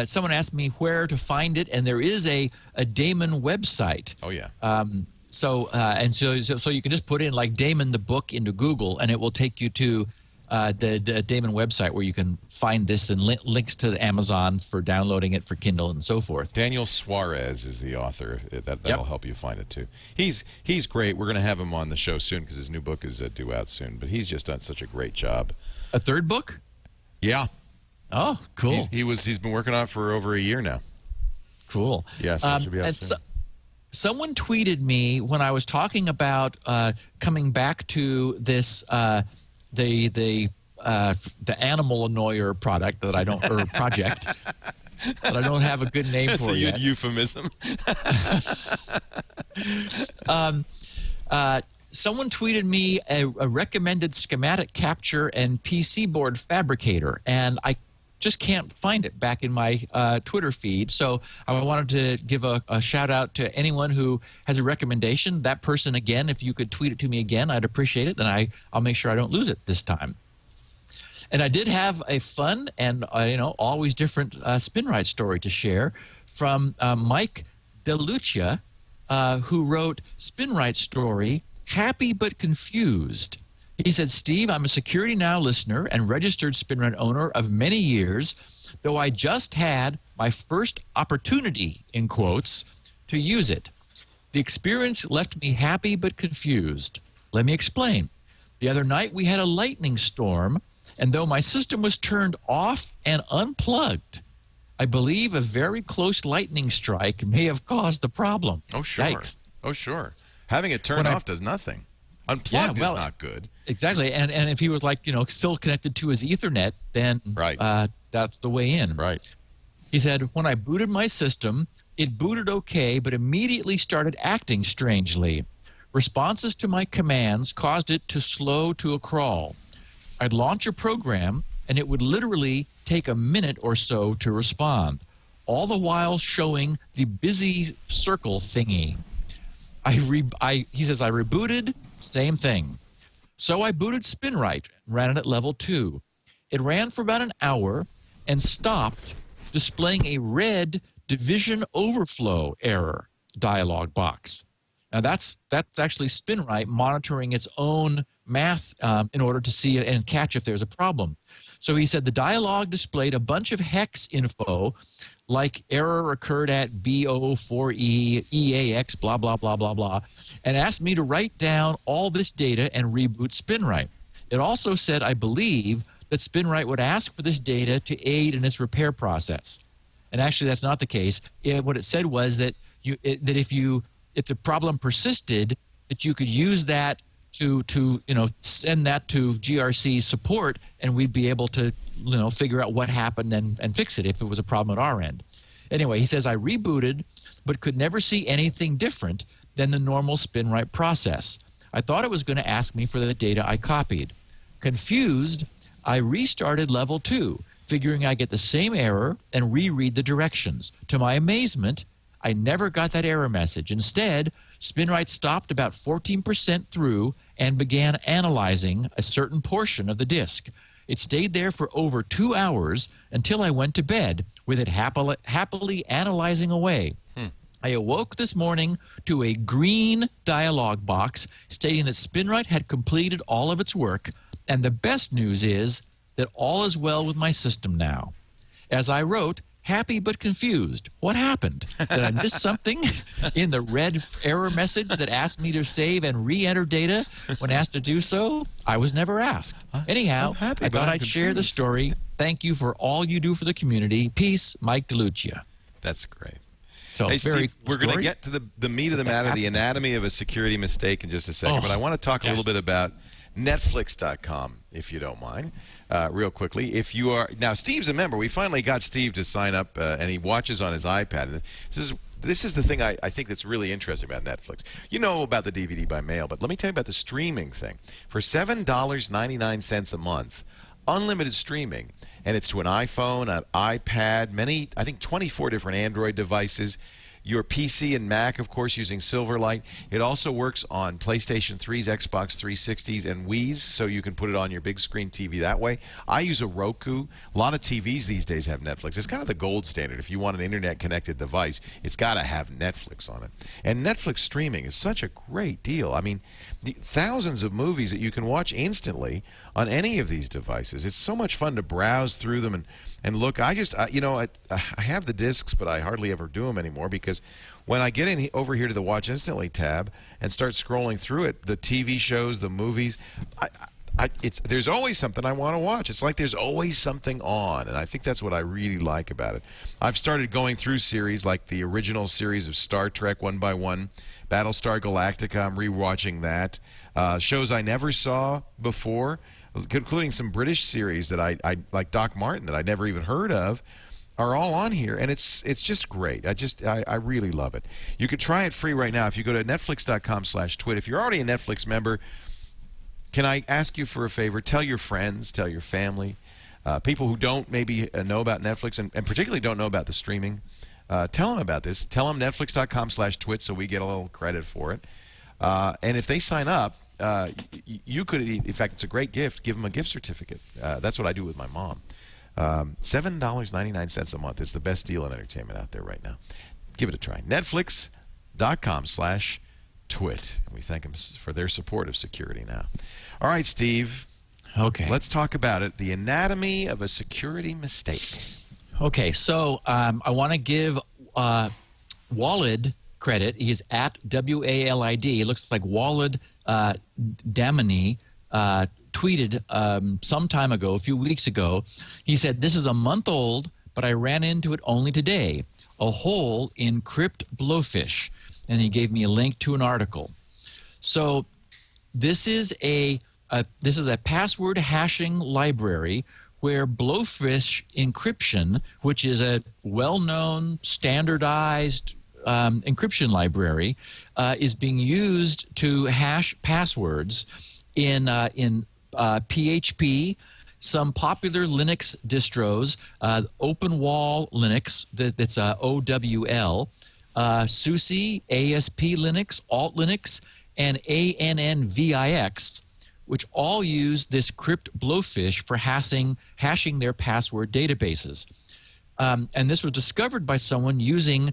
someone asked me where to find it, and there is a Damon website. Oh, yeah. So you can just put in like Damon the book into Google, and it will take you to the Damon website where you can find this and links to Amazon for downloading it for Kindle and so forth. Daniel Suarez is the author. That'll help you find it too. He's great. We're going to have him on the show soon because his new book is due out soon. But he's just done such a great job. A third book? Yeah. Oh, cool. He's been working on it for over a year now. Cool. Yeah, so it should be out soon. Someone tweeted me when I was talking about coming back to this the animal annoyer product that I don't or project that I don't have a good name for yet. That's a euphemism. Someone tweeted me a recommended schematic capture and PC board fabricator, and I just can't find it back in my Twitter feed. So I wanted to give a shout out to anyone who has a recommendation. That person, again, if you could tweet it to me again, I'd appreciate it, and I'll make sure I don't lose it this time. And I did have a fun and always different Spinrite story to share from Mike DeLucia, who wrote Spinrite story, Happy but Confused. He said, Steve, I'm a Security Now listener and registered Spinrite owner of many years, though I just had my first opportunity, in quotes, to use it. The experience left me happy but confused. Let me explain. The other night we had a lightning storm, and though my system was turned off and unplugged, I believe a very close lightning strike may have caused the problem. Oh, sure. Yikes. Oh, sure. Having it turned off does nothing. Unplugged is not good. Exactly. And if he was like, still connected to his Ethernet, then that's the way in. Right. He said, when I booted my system, it booted okay, but immediately started acting strangely. Responses to my commands caused it to slow to a crawl. I'd launch a program, and it would literally take a minute or so to respond, all the while showing the busy circle thingy. He says, I rebooted, same thing. So I booted Spinrite, ran it at level 2. It ran for about an hour and stopped, displaying a red division overflow error dialog box. Now that's actually Spinrite monitoring its own math in order to see and catch if there's a problem. So he said the dialog displayed a bunch of hex info like error occurred at BO4E, EAX, blah, blah, blah, blah, blah, and asked me to write down all this data and reboot Spinrite. It also said, I believe, that Spinrite would ask for this data to aid in its repair process. And actually, that's not the case. What it said was that if the problem persisted, that you could use that to send that to GRC support, and we'd be able to figure out what happened and fix it if it was a problem at our end. Anyway, he says I rebooted, but could never see anything different than the normal Spinrite process. I thought it was going to ask me for the data I copied. Confused, I restarted level 2, figuring I'd get the same error and reread the directions. To my amazement, I never got that error message. Instead, Spinrite stopped about 14% through and began analyzing a certain portion of the disk. It stayed there for over 2 hours until I went to bed, with it happily analyzing away. I awoke this morning to a green dialog box stating that Spinrite had completed all of its work, and the best news is that all is well with my system now. As I wrote, happy but confused. What happened? Did I miss something in the red error message that asked me to save and re-enter data when asked to do so? I was never asked. Anyhow, I thought I'd share the story. Thank you for all you do for the community. Peace, Mike DeLucia. That's great. So, hey, Steve, we're going to get to the meat of the matter, the anatomy of a security mistake in just a second, but I want to talk a little bit about Netflix.com, if you don't mind, real quickly. If you are now, Steve's a member. We finally got Steve to sign up, and he watches on his iPad. And this is the thing I think that's really interesting about Netflix. You know about the DVD by mail, but let me tell you about the streaming thing. For $7.99 a month, unlimited streaming, and it's to an iPhone, an iPad, I think 24 different Android devices. Your PC and Mac, of course, using Silverlight. It also works on PlayStation 3s, Xbox 360s, and Wii's, so you can put it on your big screen TV that way. I use a Roku. A lot of TVs these days have Netflix. It's kind of the gold standard. If you want an internet-connected device, it's got to have Netflix on it. And Netflix streaming is such a great deal. I mean, thousands of movies that you can watch instantly on any of these devices. It's so much fun to browse through them and look. I have the discs, but I hardly ever do them anymore because when I get in over here to the Watch Instantly tab and start scrolling through it, the TV shows, the movies, there's always something I want to watch. It's like there's always something on, and I think that's what I really like about it. I've started going through series like the original series of Star Trek 1 by 1, Battlestar Galactica. I'm rewatching that. Shows I never saw before, including some British series that I like Doc Martin that I'd never even heard of, are all on here, and it's just great. I really love it. You could try it free right now if you go to netflix.com/twit. If you're already a Netflix member, can I ask you for a favor? Tell your friends, tell your family, people who don't maybe know about Netflix and particularly don't know about the streaming. Tell them about this. Tell them netflix.com/twit so we get a little credit for it. And if they sign up, you could, in fact, it's a great gift, give them a gift certificate. That's what I do with my mom. $7.99 a month. It's the best deal in entertainment out there right now. Give it a try. Netflix.com/twit. And we thank them for their support of security now. All right, Steve. Okay. Let's talk about it. The anatomy of a security mistake. Okay, so I want to give Walid credit. He's at WALID. It looks like Walid Damani tweeted some time ago, a few weeks ago. He said, "This is a month old, but I ran into it only today. A hole in crypt blowfish." And he gave me a link to an article. So this is a password hashing library where blowfish encryption, which is a well-known standardized encryption library, is being used to hash passwords in PHP, some popular Linux distros, OpenWall Linux, that's OWL, SUSE, ASP Linux, Alt Linux, and ANNVIX, which all use this crypt blowfish for hashing their password databases. And this was discovered by someone using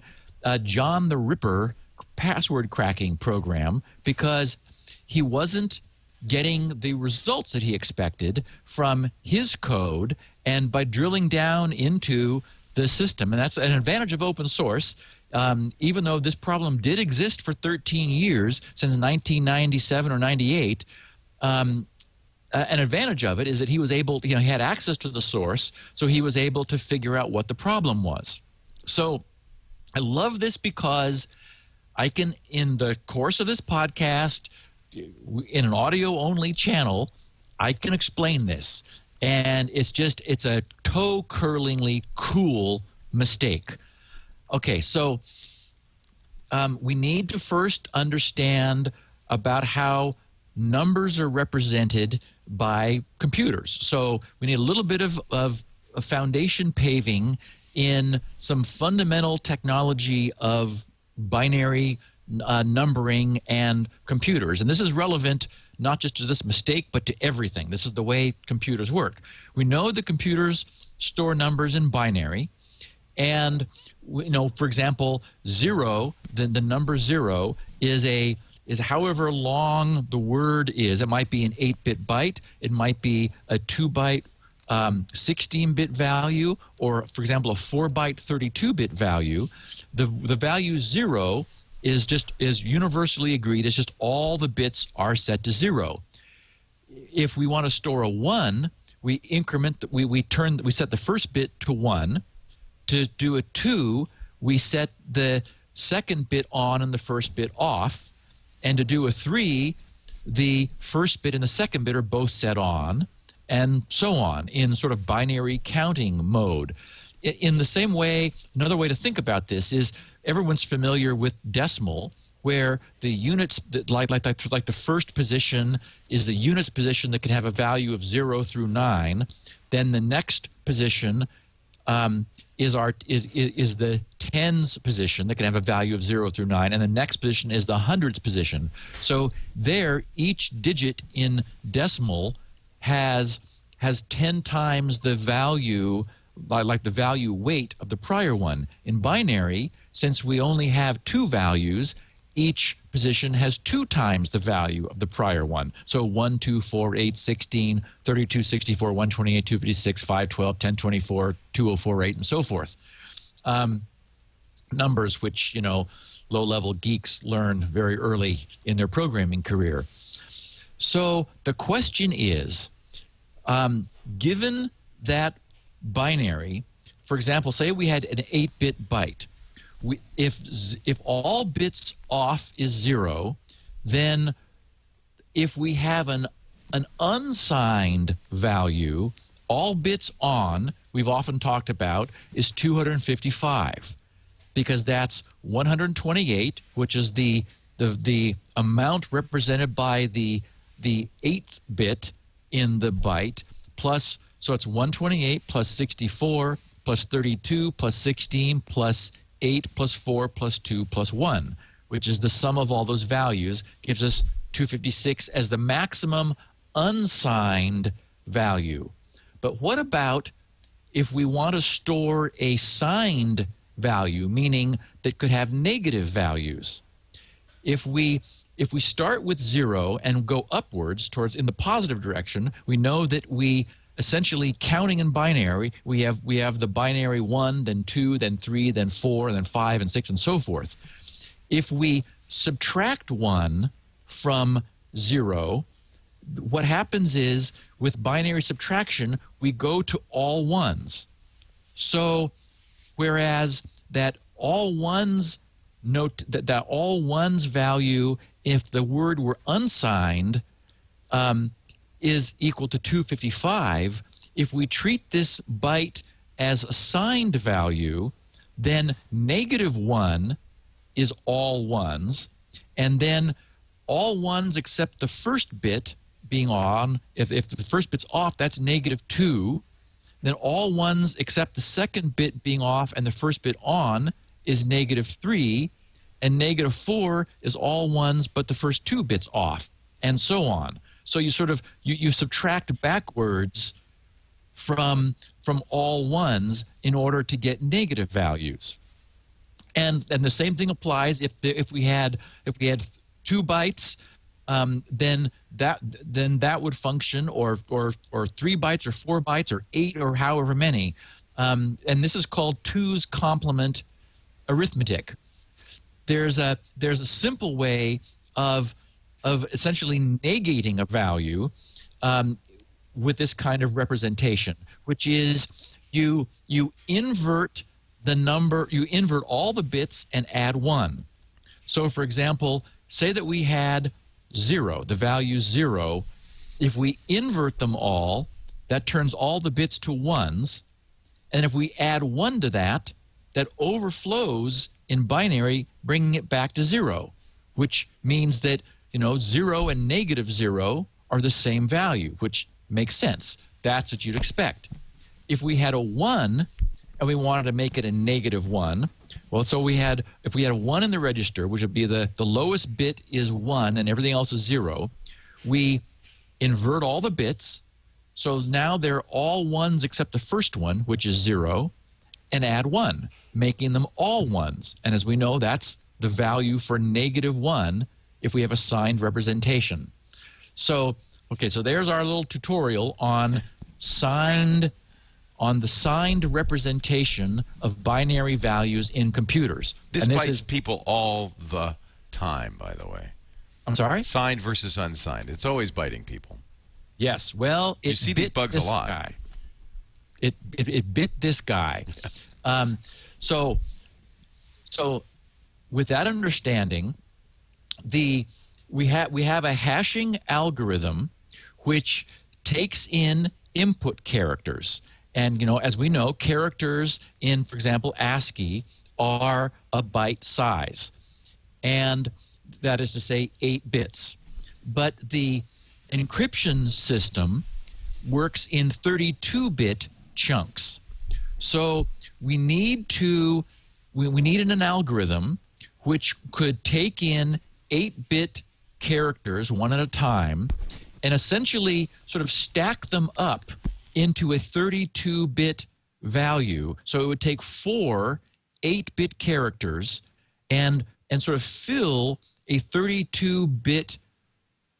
John the Ripper password cracking program because he wasn't getting the results that he expected from his code, and by drilling down into the system. And that's an advantage of open source. Even though this problem did exist for 13 years, since 1997 or 98, an advantage of it is that he was able, he had access to the source, so he was able to figure out what the problem was. So I love this because I can, in the course of this podcast, in an audio-only channel, I can explain this. And it's a toe-curlingly cool mistake. Okay, so we need to first understand about how numbers are represented by computers. So we need a little bit of foundation paving in some fundamental technology of binary numbering and computers. And this is relevant not just to this mistake, but to everything. This is the way computers work. We know that computers store numbers in binary. And we know, for example, zero, the number 0 is however long the word is. It might be an 8-bit byte. It might be a 2-byte 16-bit value, or, for example, a 4-byte 32-bit value. The value 0 is universally agreed. It's just all the bits are set to 0. If we want to store a 1, we set the first bit to 1. To do a 2, we set the second bit on and the first bit off. And to do a 3, the first bit and the second bit are both set on, and so on, in sort of binary counting mode. In the same way, another way to think about this is everyone's familiar with decimal, where the units, like the first position is the units position that can have a value of 0 through 9. Then the next position is the tens position that can have a value of 0 through 9, and the next position is the hundreds position. So there, each digit in decimal has 10 times the value, like the value weight of the prior one. In binary, since we only have 2 values, each position has 2 times the value of the prior one. So 1, 2, 4, 8, 16, 32, 64, 128, 256, 512, 1024, 2048, and so forth. Numbers which, low-level geeks learn very early in their programming career. So the question is, given that binary, for example, say we had an 8-bit byte. If all bits off is 0, then if we have an unsigned value, all bits on, we've often talked about, is 255, because that's 128, which is the amount represented by the 8th bit in the byte, plus, so it's 128 plus 64 plus 32 plus 16 plus 8 plus 4 plus 2 plus 1, which is the sum of all those values, gives us 256 as the maximum unsigned value. But what about if we want to store a signed value, meaning that could have negative values? If we start with 0 and go upwards towards in the positive direction, we know that we essentially, counting in binary, we have the binary 1, then 2, then 3, then 4, then 5, and 6, and so forth. If we subtract 1 from 0, what happens is with binary subtraction, we go to all ones. So whereas that all ones note that all ones value, if the word were unsigned, is equal to 255, if we treat this byte as a signed value, then -1 is all ones, and then all ones except the first bit being on. If the first bit's off, that's -2. Then all ones except the second bit being off and the first bit on is -3, and -4 is all ones but the first 2 bits off, and so on. So you sort of you subtract backwards from all ones in order to get negative values. And the same thing applies if we had 2 bytes, then that would function, or 3 bytes or 4 bytes or 8 or however many. And this is called 2's complement arithmetic. There's a simple way of essentially negating a value with this kind of representation, which is you invert the number, you invert all the bits and add 1. So for example, say that we had 0, the value 0. If we invert them all, that turns all the bits to 1s, and if we add 1 to that, that overflows in binary, bringing it back to 0, which means that 0 and -0 are the same value, which makes sense. That's what you'd expect. If we had a 1 and we wanted to make it a -1, well, so if we had a 1 in the register, which would be the lowest bit is 1 and everything else is 0, we invert all the bits, so now they're all 1s except the first one, which is 0, and add 1, making them all 1s. And as we know, that's the value for -1 if we have a signed representation. So, okay, so there's our little tutorial on the signed representation of binary values in computers. This bites people all the time, by the way. I'm sorry? Signed versus unsigned. It's always biting people. Yes. Well, you see these bugs a lot. Guy. It bit this guy. So with that understanding, we have a hashing algorithm which takes in input characters. And, as we know, characters in, for example, ASCII are a byte size. And that is to say 8 bits. But the encryption system works in 32-bit chunks. So we need an algorithm which could take in 8-bit characters one at a time and essentially sort of stack them up into a 32-bit value. So it would take 4 8-bit characters and sort of fill a 32-bit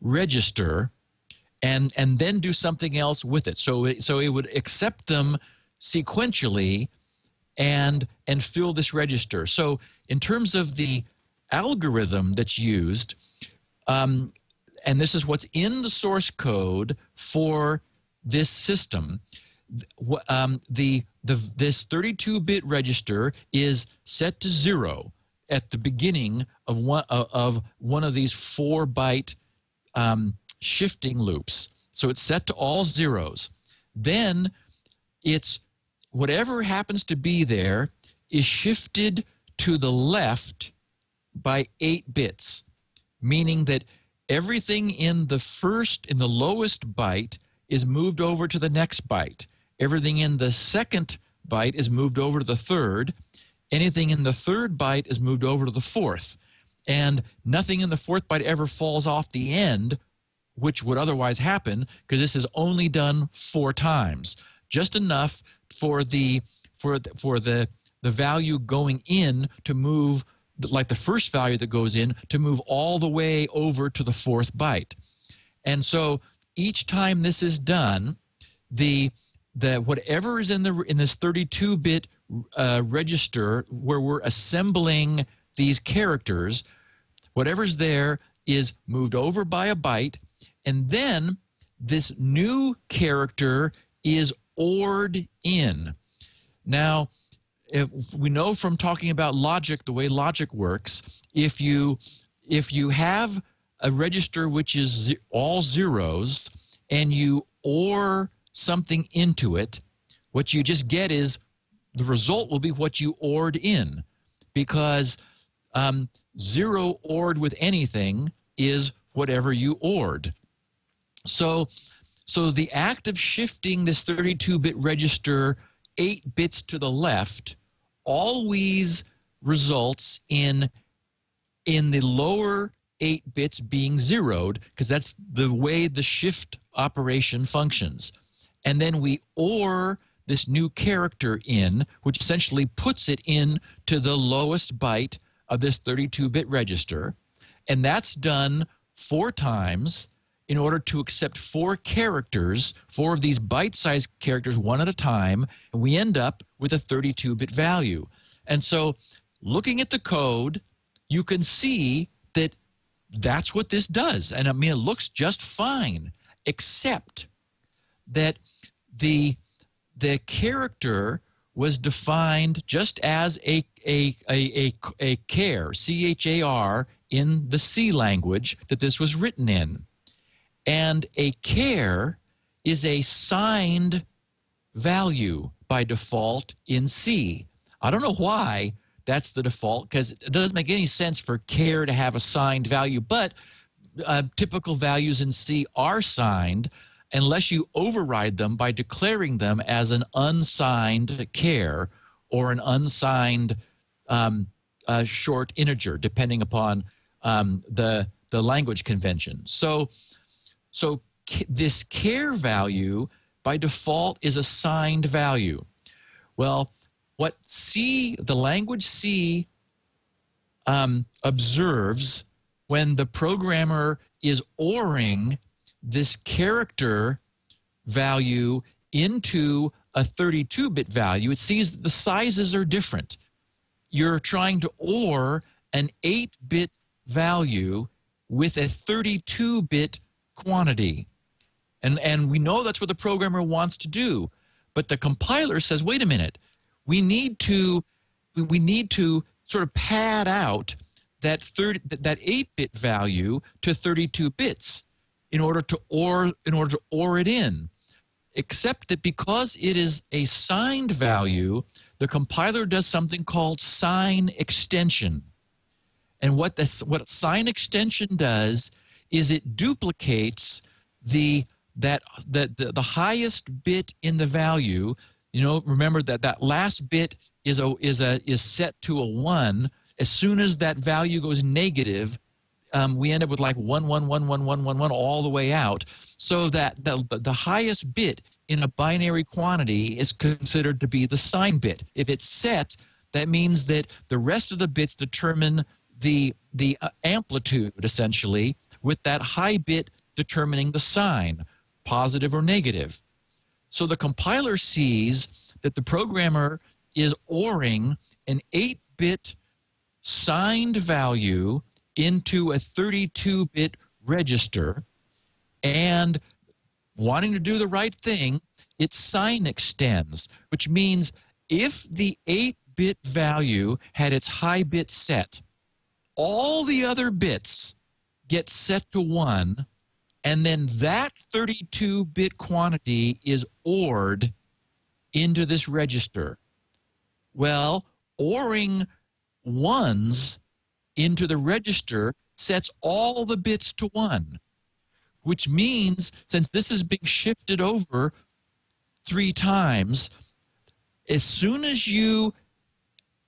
register and then do something else with it. So it would accept them sequentially and fill this register. So in terms of the algorithm that's used, and this is what's in the source code for this system, this 32-bit register is set to 0 at the beginning of one of these 4-byte shifting loops. So it's set to all zeros. Then it's whatever happens to be there is shifted to the left by 8 bits, meaning that everything in the lowest byte is moved over to the next byte. Everything in the second byte is moved over to the third. Anything in the third byte is moved over to the fourth. And nothing in the fourth byte ever falls off the end, which would otherwise happen, because this is only done 4 times. Just enough for the value going in to move, like the first value that goes in, to move all the way over to the 4th byte. And so each time this is done, the whatever is in this 32-bit register where we're assembling these characters, whatever's there is moved over by a byte, and then this new character is ORed in. Now, if we know from talking about logic, the way logic works, if you have a register which is all zeros and you OR something into it, what you just get is the result will be what you ORed in, because 0 ORed with anything is whatever you ORed. So the act of shifting this 32-bit register 8 bits to the left always results in the lower 8 bits being zeroed, because that's the way the shift operation functions. And then we OR this new character in, which essentially puts it in to the lowest byte of this 32-bit register. And that's done 4 times in order to accept 4 characters, 4 of these bite-sized characters, one at a time, and we end up with a 32-bit value. And so looking at the code, you can see that that's what this does. And I mean, it looks just fine, except that the character was defined just as a char, C-H-A-R, in the C language that this was written in. And a char is a signed value by default in C. I don't know why that's the default, because it doesn't make any sense for char to have a signed value, but typical values in C are signed unless you override them by declaring them as an unsigned char or an unsigned short integer, depending upon the language convention. So this char value by default is a signed value. Well, what C, the language C, observes when the programmer is ORing this character value into a 32-bit value, it sees that the sizes are different. You're trying to OR an 8-bit value with a 32-bit quantity. And we know that's what the programmer wants to do. But the compiler says, wait a minute, we need to sort of pad out that 8-bit value to 32 bits in order to OR it in. Except that because it is a signed value, the compiler does something called sign extension. And what sign extension does is it duplicates the highest bit in the value. You know, remember that last bit is set to a 1. As soon as that value goes negative, we end up with like 1, 1, 1, 1, 1, 1, 1 all the way out. So that the highest bit in a binary quantity is considered to be the sign bit. If it's set, that means that the rest of the bits determine the amplitude, essentially, with that high bit determining the sign, positive or negative. So the compiler sees that the programmer is ORing an 8-bit signed value into a 32-bit register, and wanting to do the right thing, it sign extends, which means if the 8-bit value had its high bit set, all the other bits get set to 1, and then that 32-bit quantity is ORed into this register. Well, ORing 1s into the register sets all the bits to 1, which means since this is being shifted over 3 times, as soon as you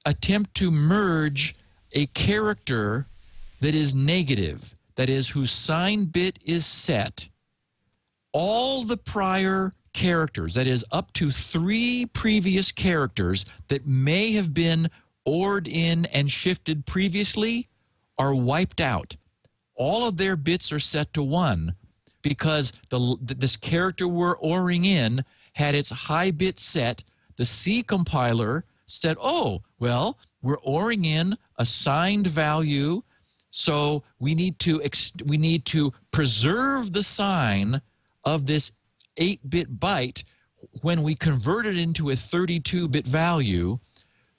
attempt to merge a character that is negative, that is, whose sign bit is set, all the prior characters, that is, up to 3 previous characters that may have been ORed in and shifted previously, are wiped out. All of their bits are set to 1 because this character we're ORing in had its high bit set. The C compiler said, oh, well, we're ORing in a signed value, so we need to preserve the sign of this 8-bit byte when we convert it into a 32-bit value.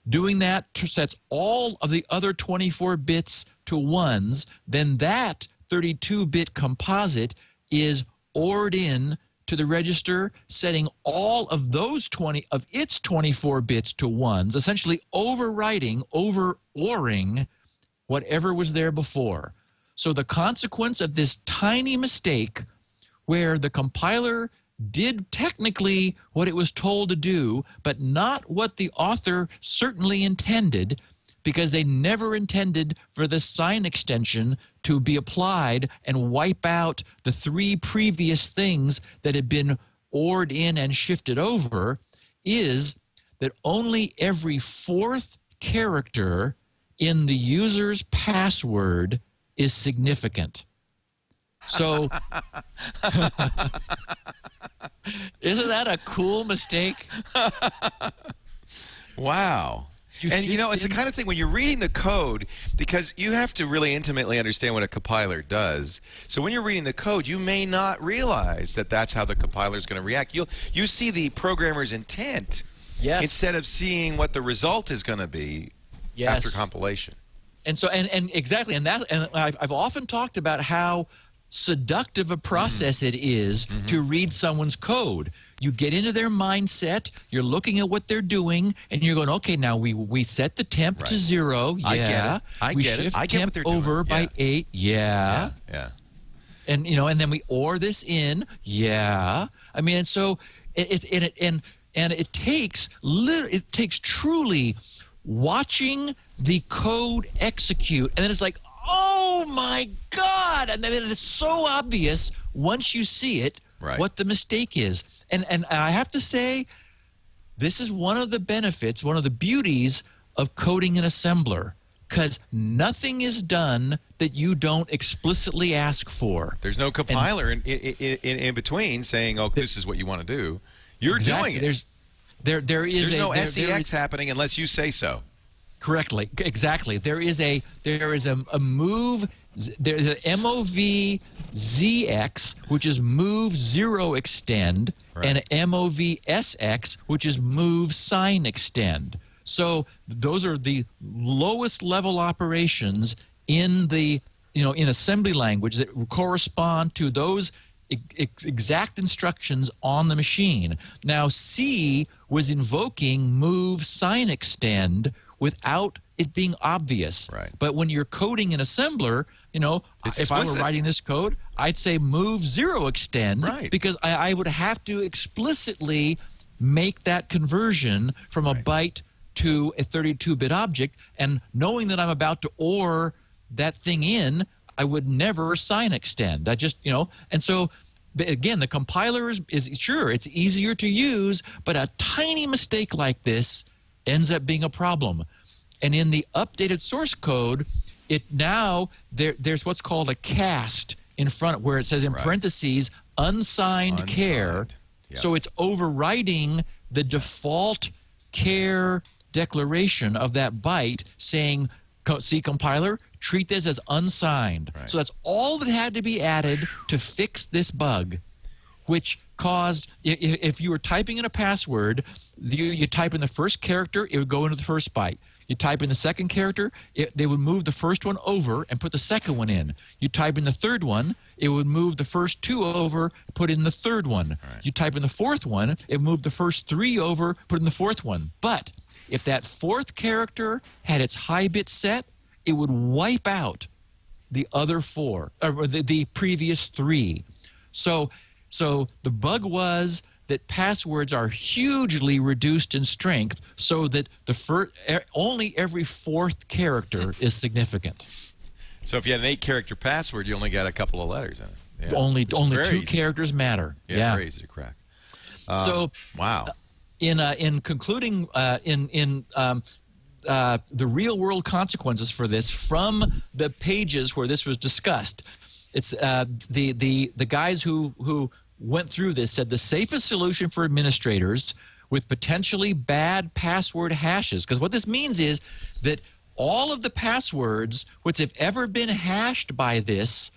Doing that sets all of the other 24 bits to ones. Then that 32-bit composite is ORed in to the register, setting all of those its 24 bits to ones, essentially overwriting, over-ORing whatever was there before. So the consequence of this tiny mistake, where the compiler did technically what it was told to do, but not what the author certainly intended, because they never intended for the sign extension to be applied and wipe out the 3 previous things that had been ORed in and shifted over, is that only every 4th character in the user's password is significant. So isn't that a cool mistake? Wow. And, you know, it's the kind of thing when you're reading the code, because you have to really intimately understand what a compiler does. So when you're reading the code, you may not realize that that's how the compiler is going to react. You see the programmer's intent instead of seeing what the result is going to be after compilation. And so, and exactly, and I've often talked about how seductive a process it is to read someone's code. You get into their mindset, you're looking at what they're doing, and you're going, okay, now we set the temp to 0. Yeah. I get it. I we get shift it. I get temp what they're doing. over by 8. Yeah. And you know, and then we OR this in. Yeah. I mean, and so it takes truly watching the code execute, and then it's like, oh my God! And then it's so obvious once you see it what the mistake is. And I have to say, this is one of the benefits, one of the beauties of coding in assembler, because nothing is done that you don't explicitly ask for. There's no compiler in between saying, "Oh, this is what you want to do." You're doing it. There's no SEX happening unless you say so. Correctly, exactly. There's a move. There's an MOV ZX, which is move 0 extend, and an MOV SX, which is move sign extend. So those are the lowest level operations in the in assembly language that correspond to those exact instructions on the machine. Now C was invoking move sign extend without it being obvious. But when you're coding in assembler, if I were writing this code, I'd say move 0 extend, because I would have to explicitly make that conversion from a byte to a 32-bit object, and knowing that I'm about to OR that thing in, I would never sign extend. I just, and so again, the compiler is sure, it's easier to use, but a tiny mistake like this ends up being a problem. And in the updated source code, there's what's called a cast in front, where it says in parentheses unsigned care. So it's overriding the default care declaration of that byte, saying, see compiler, treat this as unsigned. So that's all that had to be added to fix this bug, which caused, if you were typing in a password, you type in the first character, it would go into the first byte. You type in the second character, they would move the first one over and put the second one in. You type in the third one, it would move the first 2 over, put in the third one. You type in the fourth one, it moved the first 3 over, put in the fourth one. But if that 4th character had its high bit set, it would wipe out the other 4, or the previous 3. So the bug was that passwords are hugely reduced in strength, so that only every 4th character is significant. So if you had an 8-character password, you only got a couple of letters in it. Only 2 characters matter. Very easy to crack. Wow. In concluding, the real-world consequences for this from the pages where this was discussed, it's the guys who went through this said the safest solution for administrators with potentially bad password hashes. Because what this means is that all of the passwords which have ever been hashed by this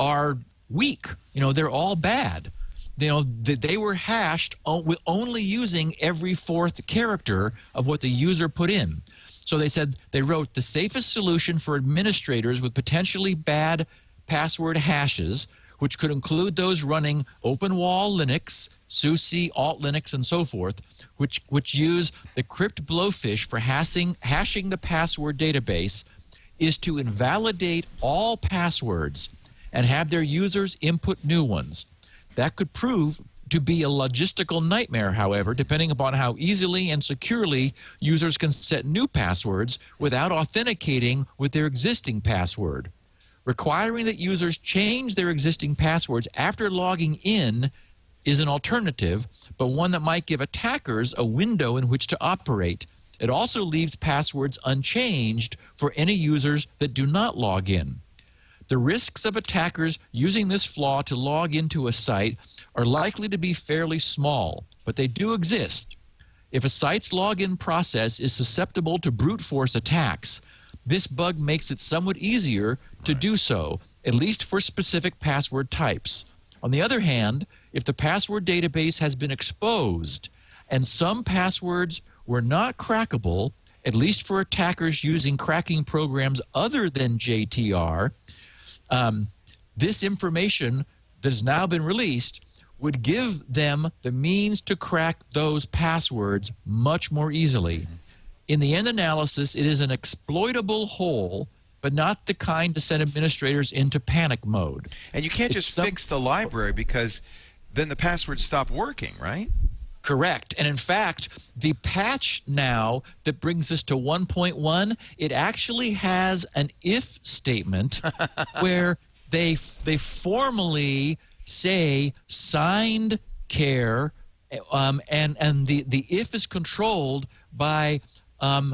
are weak. They're all bad. They were hashed only using every fourth character of what the user put in. So they wrote the safest solution for administrators with potentially bad password hashes, which could include those running OpenWall Linux, SUSE, Alt Linux, and so forth, which use the crypt blowfish for hashing the password database, is to invalidate all passwords and have their users input new ones. That could prove to be a logistical nightmare, however, depending upon how easily and securely users can set new passwords without authenticating with their existing password. Requiring that users change their existing passwords after logging in is an alternative, but one that might give attackers a window in which to operate. It also leaves passwords unchanged for any users that do not log in. The risks of attackers using this flaw to log into a site are likely to be fairly small, but they do exist. If a site's login process is susceptible to brute force attacks, this bug makes it somewhat easier to do so, at least for specific password types. On the other hand, if the password database has been exposed and some passwords were not crackable, at least for attackers using cracking programs other than JTR, this information that has now been released would give them the means to crack those passwords much more easily. In the end analysis, it is an exploitable hole, but not the kind to send administrators into panic mode. And you can't just fix the library, because then the passwords stop working, right? Correct. And in fact, the patch now that brings us to 1.1, it actually has an if statement where they formally say signed care, and the if is controlled by a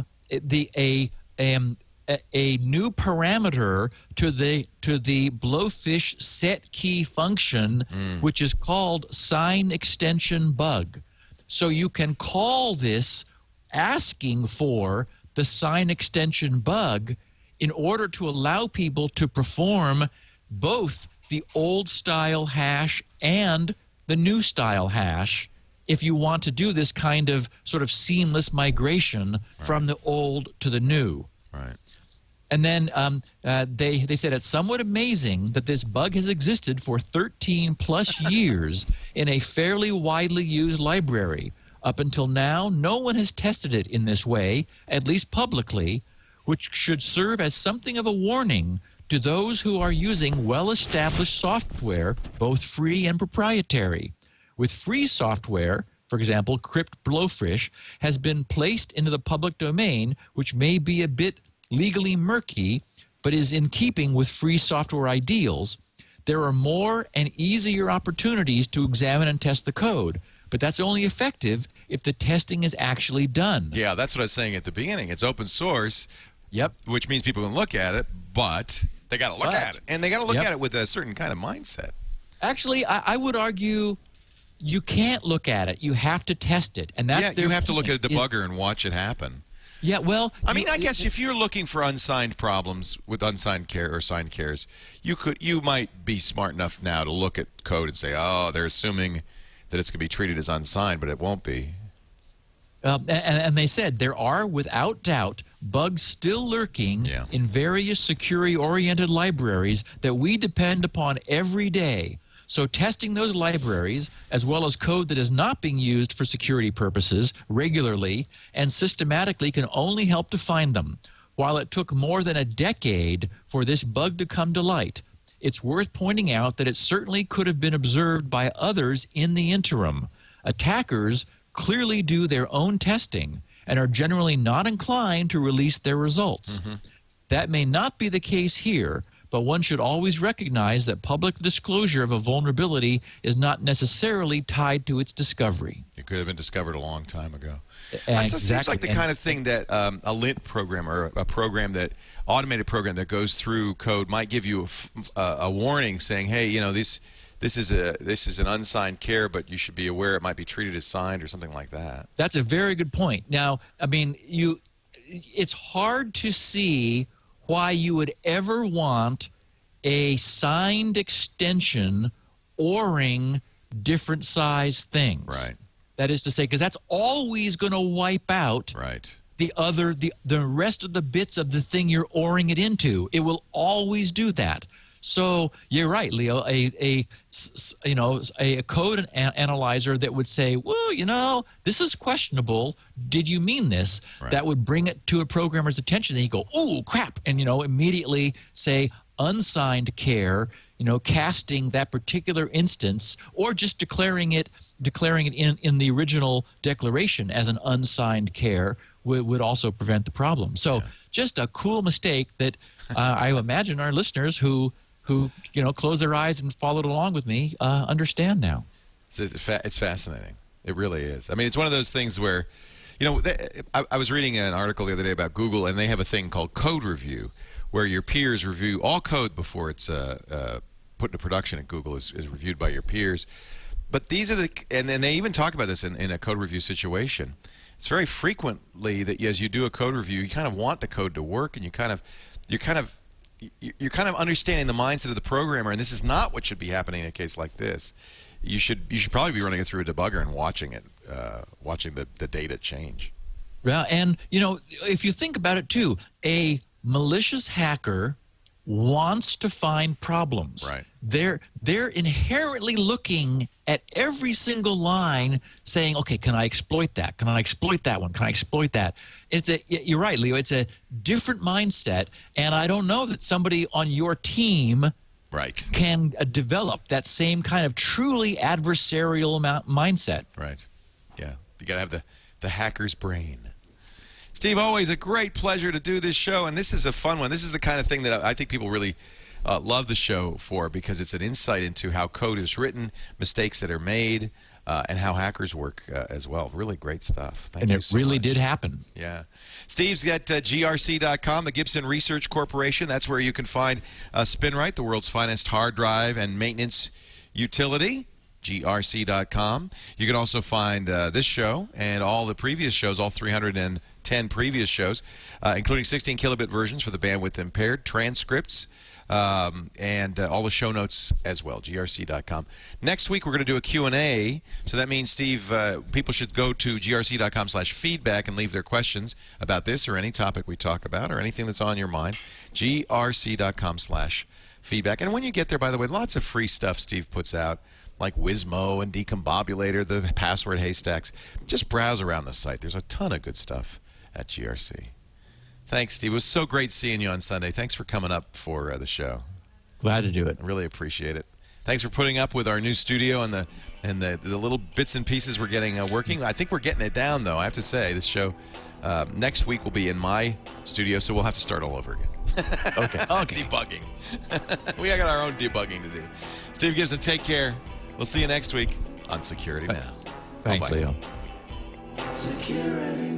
new parameter to the blowfish set key function, which is called sign extension bug. So you can call this asking for the sign extension bug in order to allow people to perform both the old style hash and the new style hash if you want to do this kind of sort of seamless migration from the old to the new. Right. And then they said it's somewhat amazing that this bug has existed for 13 plus years in a fairly widely used library. Up until now, no one has tested it in this way, at least publicly, which should serve as something of a warning to those who are using well-established software, both free and proprietary. With free software, for example, Crypt Blowfish, has been placed into the public domain, which may be a bit legally murky, but is in keeping with free software ideals. There are more and easier opportunities to examine and test the code, but that's only effective if the testing is actually done. Yeah, that's what I was saying at the beginning. It's open source, which means people can look at it, but they got to look at it. And they got to look at it with a certain kind of mindset. Actually, I would argue you can't look at it. You have to test it. And that's you have to look at a debugger and watch it happen. Yeah, well, I mean, I guess if you're looking for unsigned problems with unsigned care or signed cares, you might be smart enough now to look at code and say, oh, they're assuming that it's going to be treated as unsigned, but it won't be. And they said there are, without doubt, bugs still lurking in various security-oriented libraries that we depend upon every day. So testing those libraries, as well as code that is not being used for security purposes regularly and systematically, can only help to find them. While it took more than a decade for this bug to come to light, it's worth pointing out that it certainly could have been observed by others in the interim. Attackers clearly do their own testing and are generally not inclined to release their results. That may not be the case here, but one should always recognize that public disclosure of a vulnerability is not necessarily tied to its discovery. It could have been discovered a long time ago. That seems like the kind of thing that a lint program or a program that automated program that goes through code might give you a warning saying, hey, you know, this this is an unsigned care, but you should be aware it might be treated as signed or something like that. That's a very good point. Now, I mean, it's hard to see why you would ever want a signed extension ORing different size things. Right. That is to say, because that's always going to wipe out the rest of the bits of the thing you're ORing it into. It will always do that. So you're right, Leo. A code analyzer that would say, well, this is questionable. Did you mean this? Right. That would bring it to a programmer's attention. Then you go, oh crap, and immediately say unsigned care. Casting that particular instance, or just declaring it in the original declaration as an unsigned care would also prevent the problem. So just a cool mistake that I imagine our listeners who close their eyes and followed along with me understand now. It's fascinating. It really is. I mean, it's one of those things where, I was reading an article the other day about Google, and they have a thing called code review, where your peers review all code before it's put into production at Google is reviewed by your peers. But these are and they even talk about this in a code review situation. It's very frequently that as you do a code review, you kind of want the code to work, and you're kind of understanding the mindset of the programmer, and this is not what should be happening in a case like this. You should probably be running it through a debugger and watching it, watching the data change. Yeah, and if you think about it too, a malicious hacker wants to find problems. Right. They're inherently looking at every single line, saying, "Okay, can I exploit that? Can I exploit that one? Can I exploit that?" You're right, Leo. It's a different mindset, and I don't know that somebody on your team can develop that same kind of truly adversarial mindset. Right. Yeah. You got to have the hacker's brain. Steve, always a great pleasure to do this show, and this is a fun one. This is the kind of thing that I think people really love the show for, because it's an insight into how code is written, mistakes that are made, and how hackers work as well. Really great stuff. Thank you so much. And it really did happen. Yeah. Steve's got grc.com, the Gibson Research Corporation. That's where you can find Spinrite, the world's finest hard drive and maintenance utility. grc.com. You can also find this show and all the previous shows, all 310 previous shows, including 16 kilobit versions for the bandwidth impaired, transcripts, and all the show notes as well, grc.com. Next week, we're going to do a Q&A, so that means, Steve, people should go to grc.com/feedback and leave their questions about this or any topic we talk about or anything that's on your mind, grc.com/feedback. And when you get there, by the way, lots of free stuff Steve puts out, like Wizmo and Decombobulator, the password haystacks. Just browse around the site. There's a ton of good stuff at GRC. Thanks, Steve. It was so great seeing you on Sunday. Thanks for coming up for the show. Glad to do it. I really appreciate it. Thanks for putting up with our new studio and the little bits and pieces we're getting working. I think we're getting it down, though. I have to say, this show next week will be in my studio, so we'll have to start all over again. Okay. Debugging. We got our own debugging to do. Steve Gibson, take care. We'll see you next week on Security Now. Thanks, Bye-bye. Leo. Security.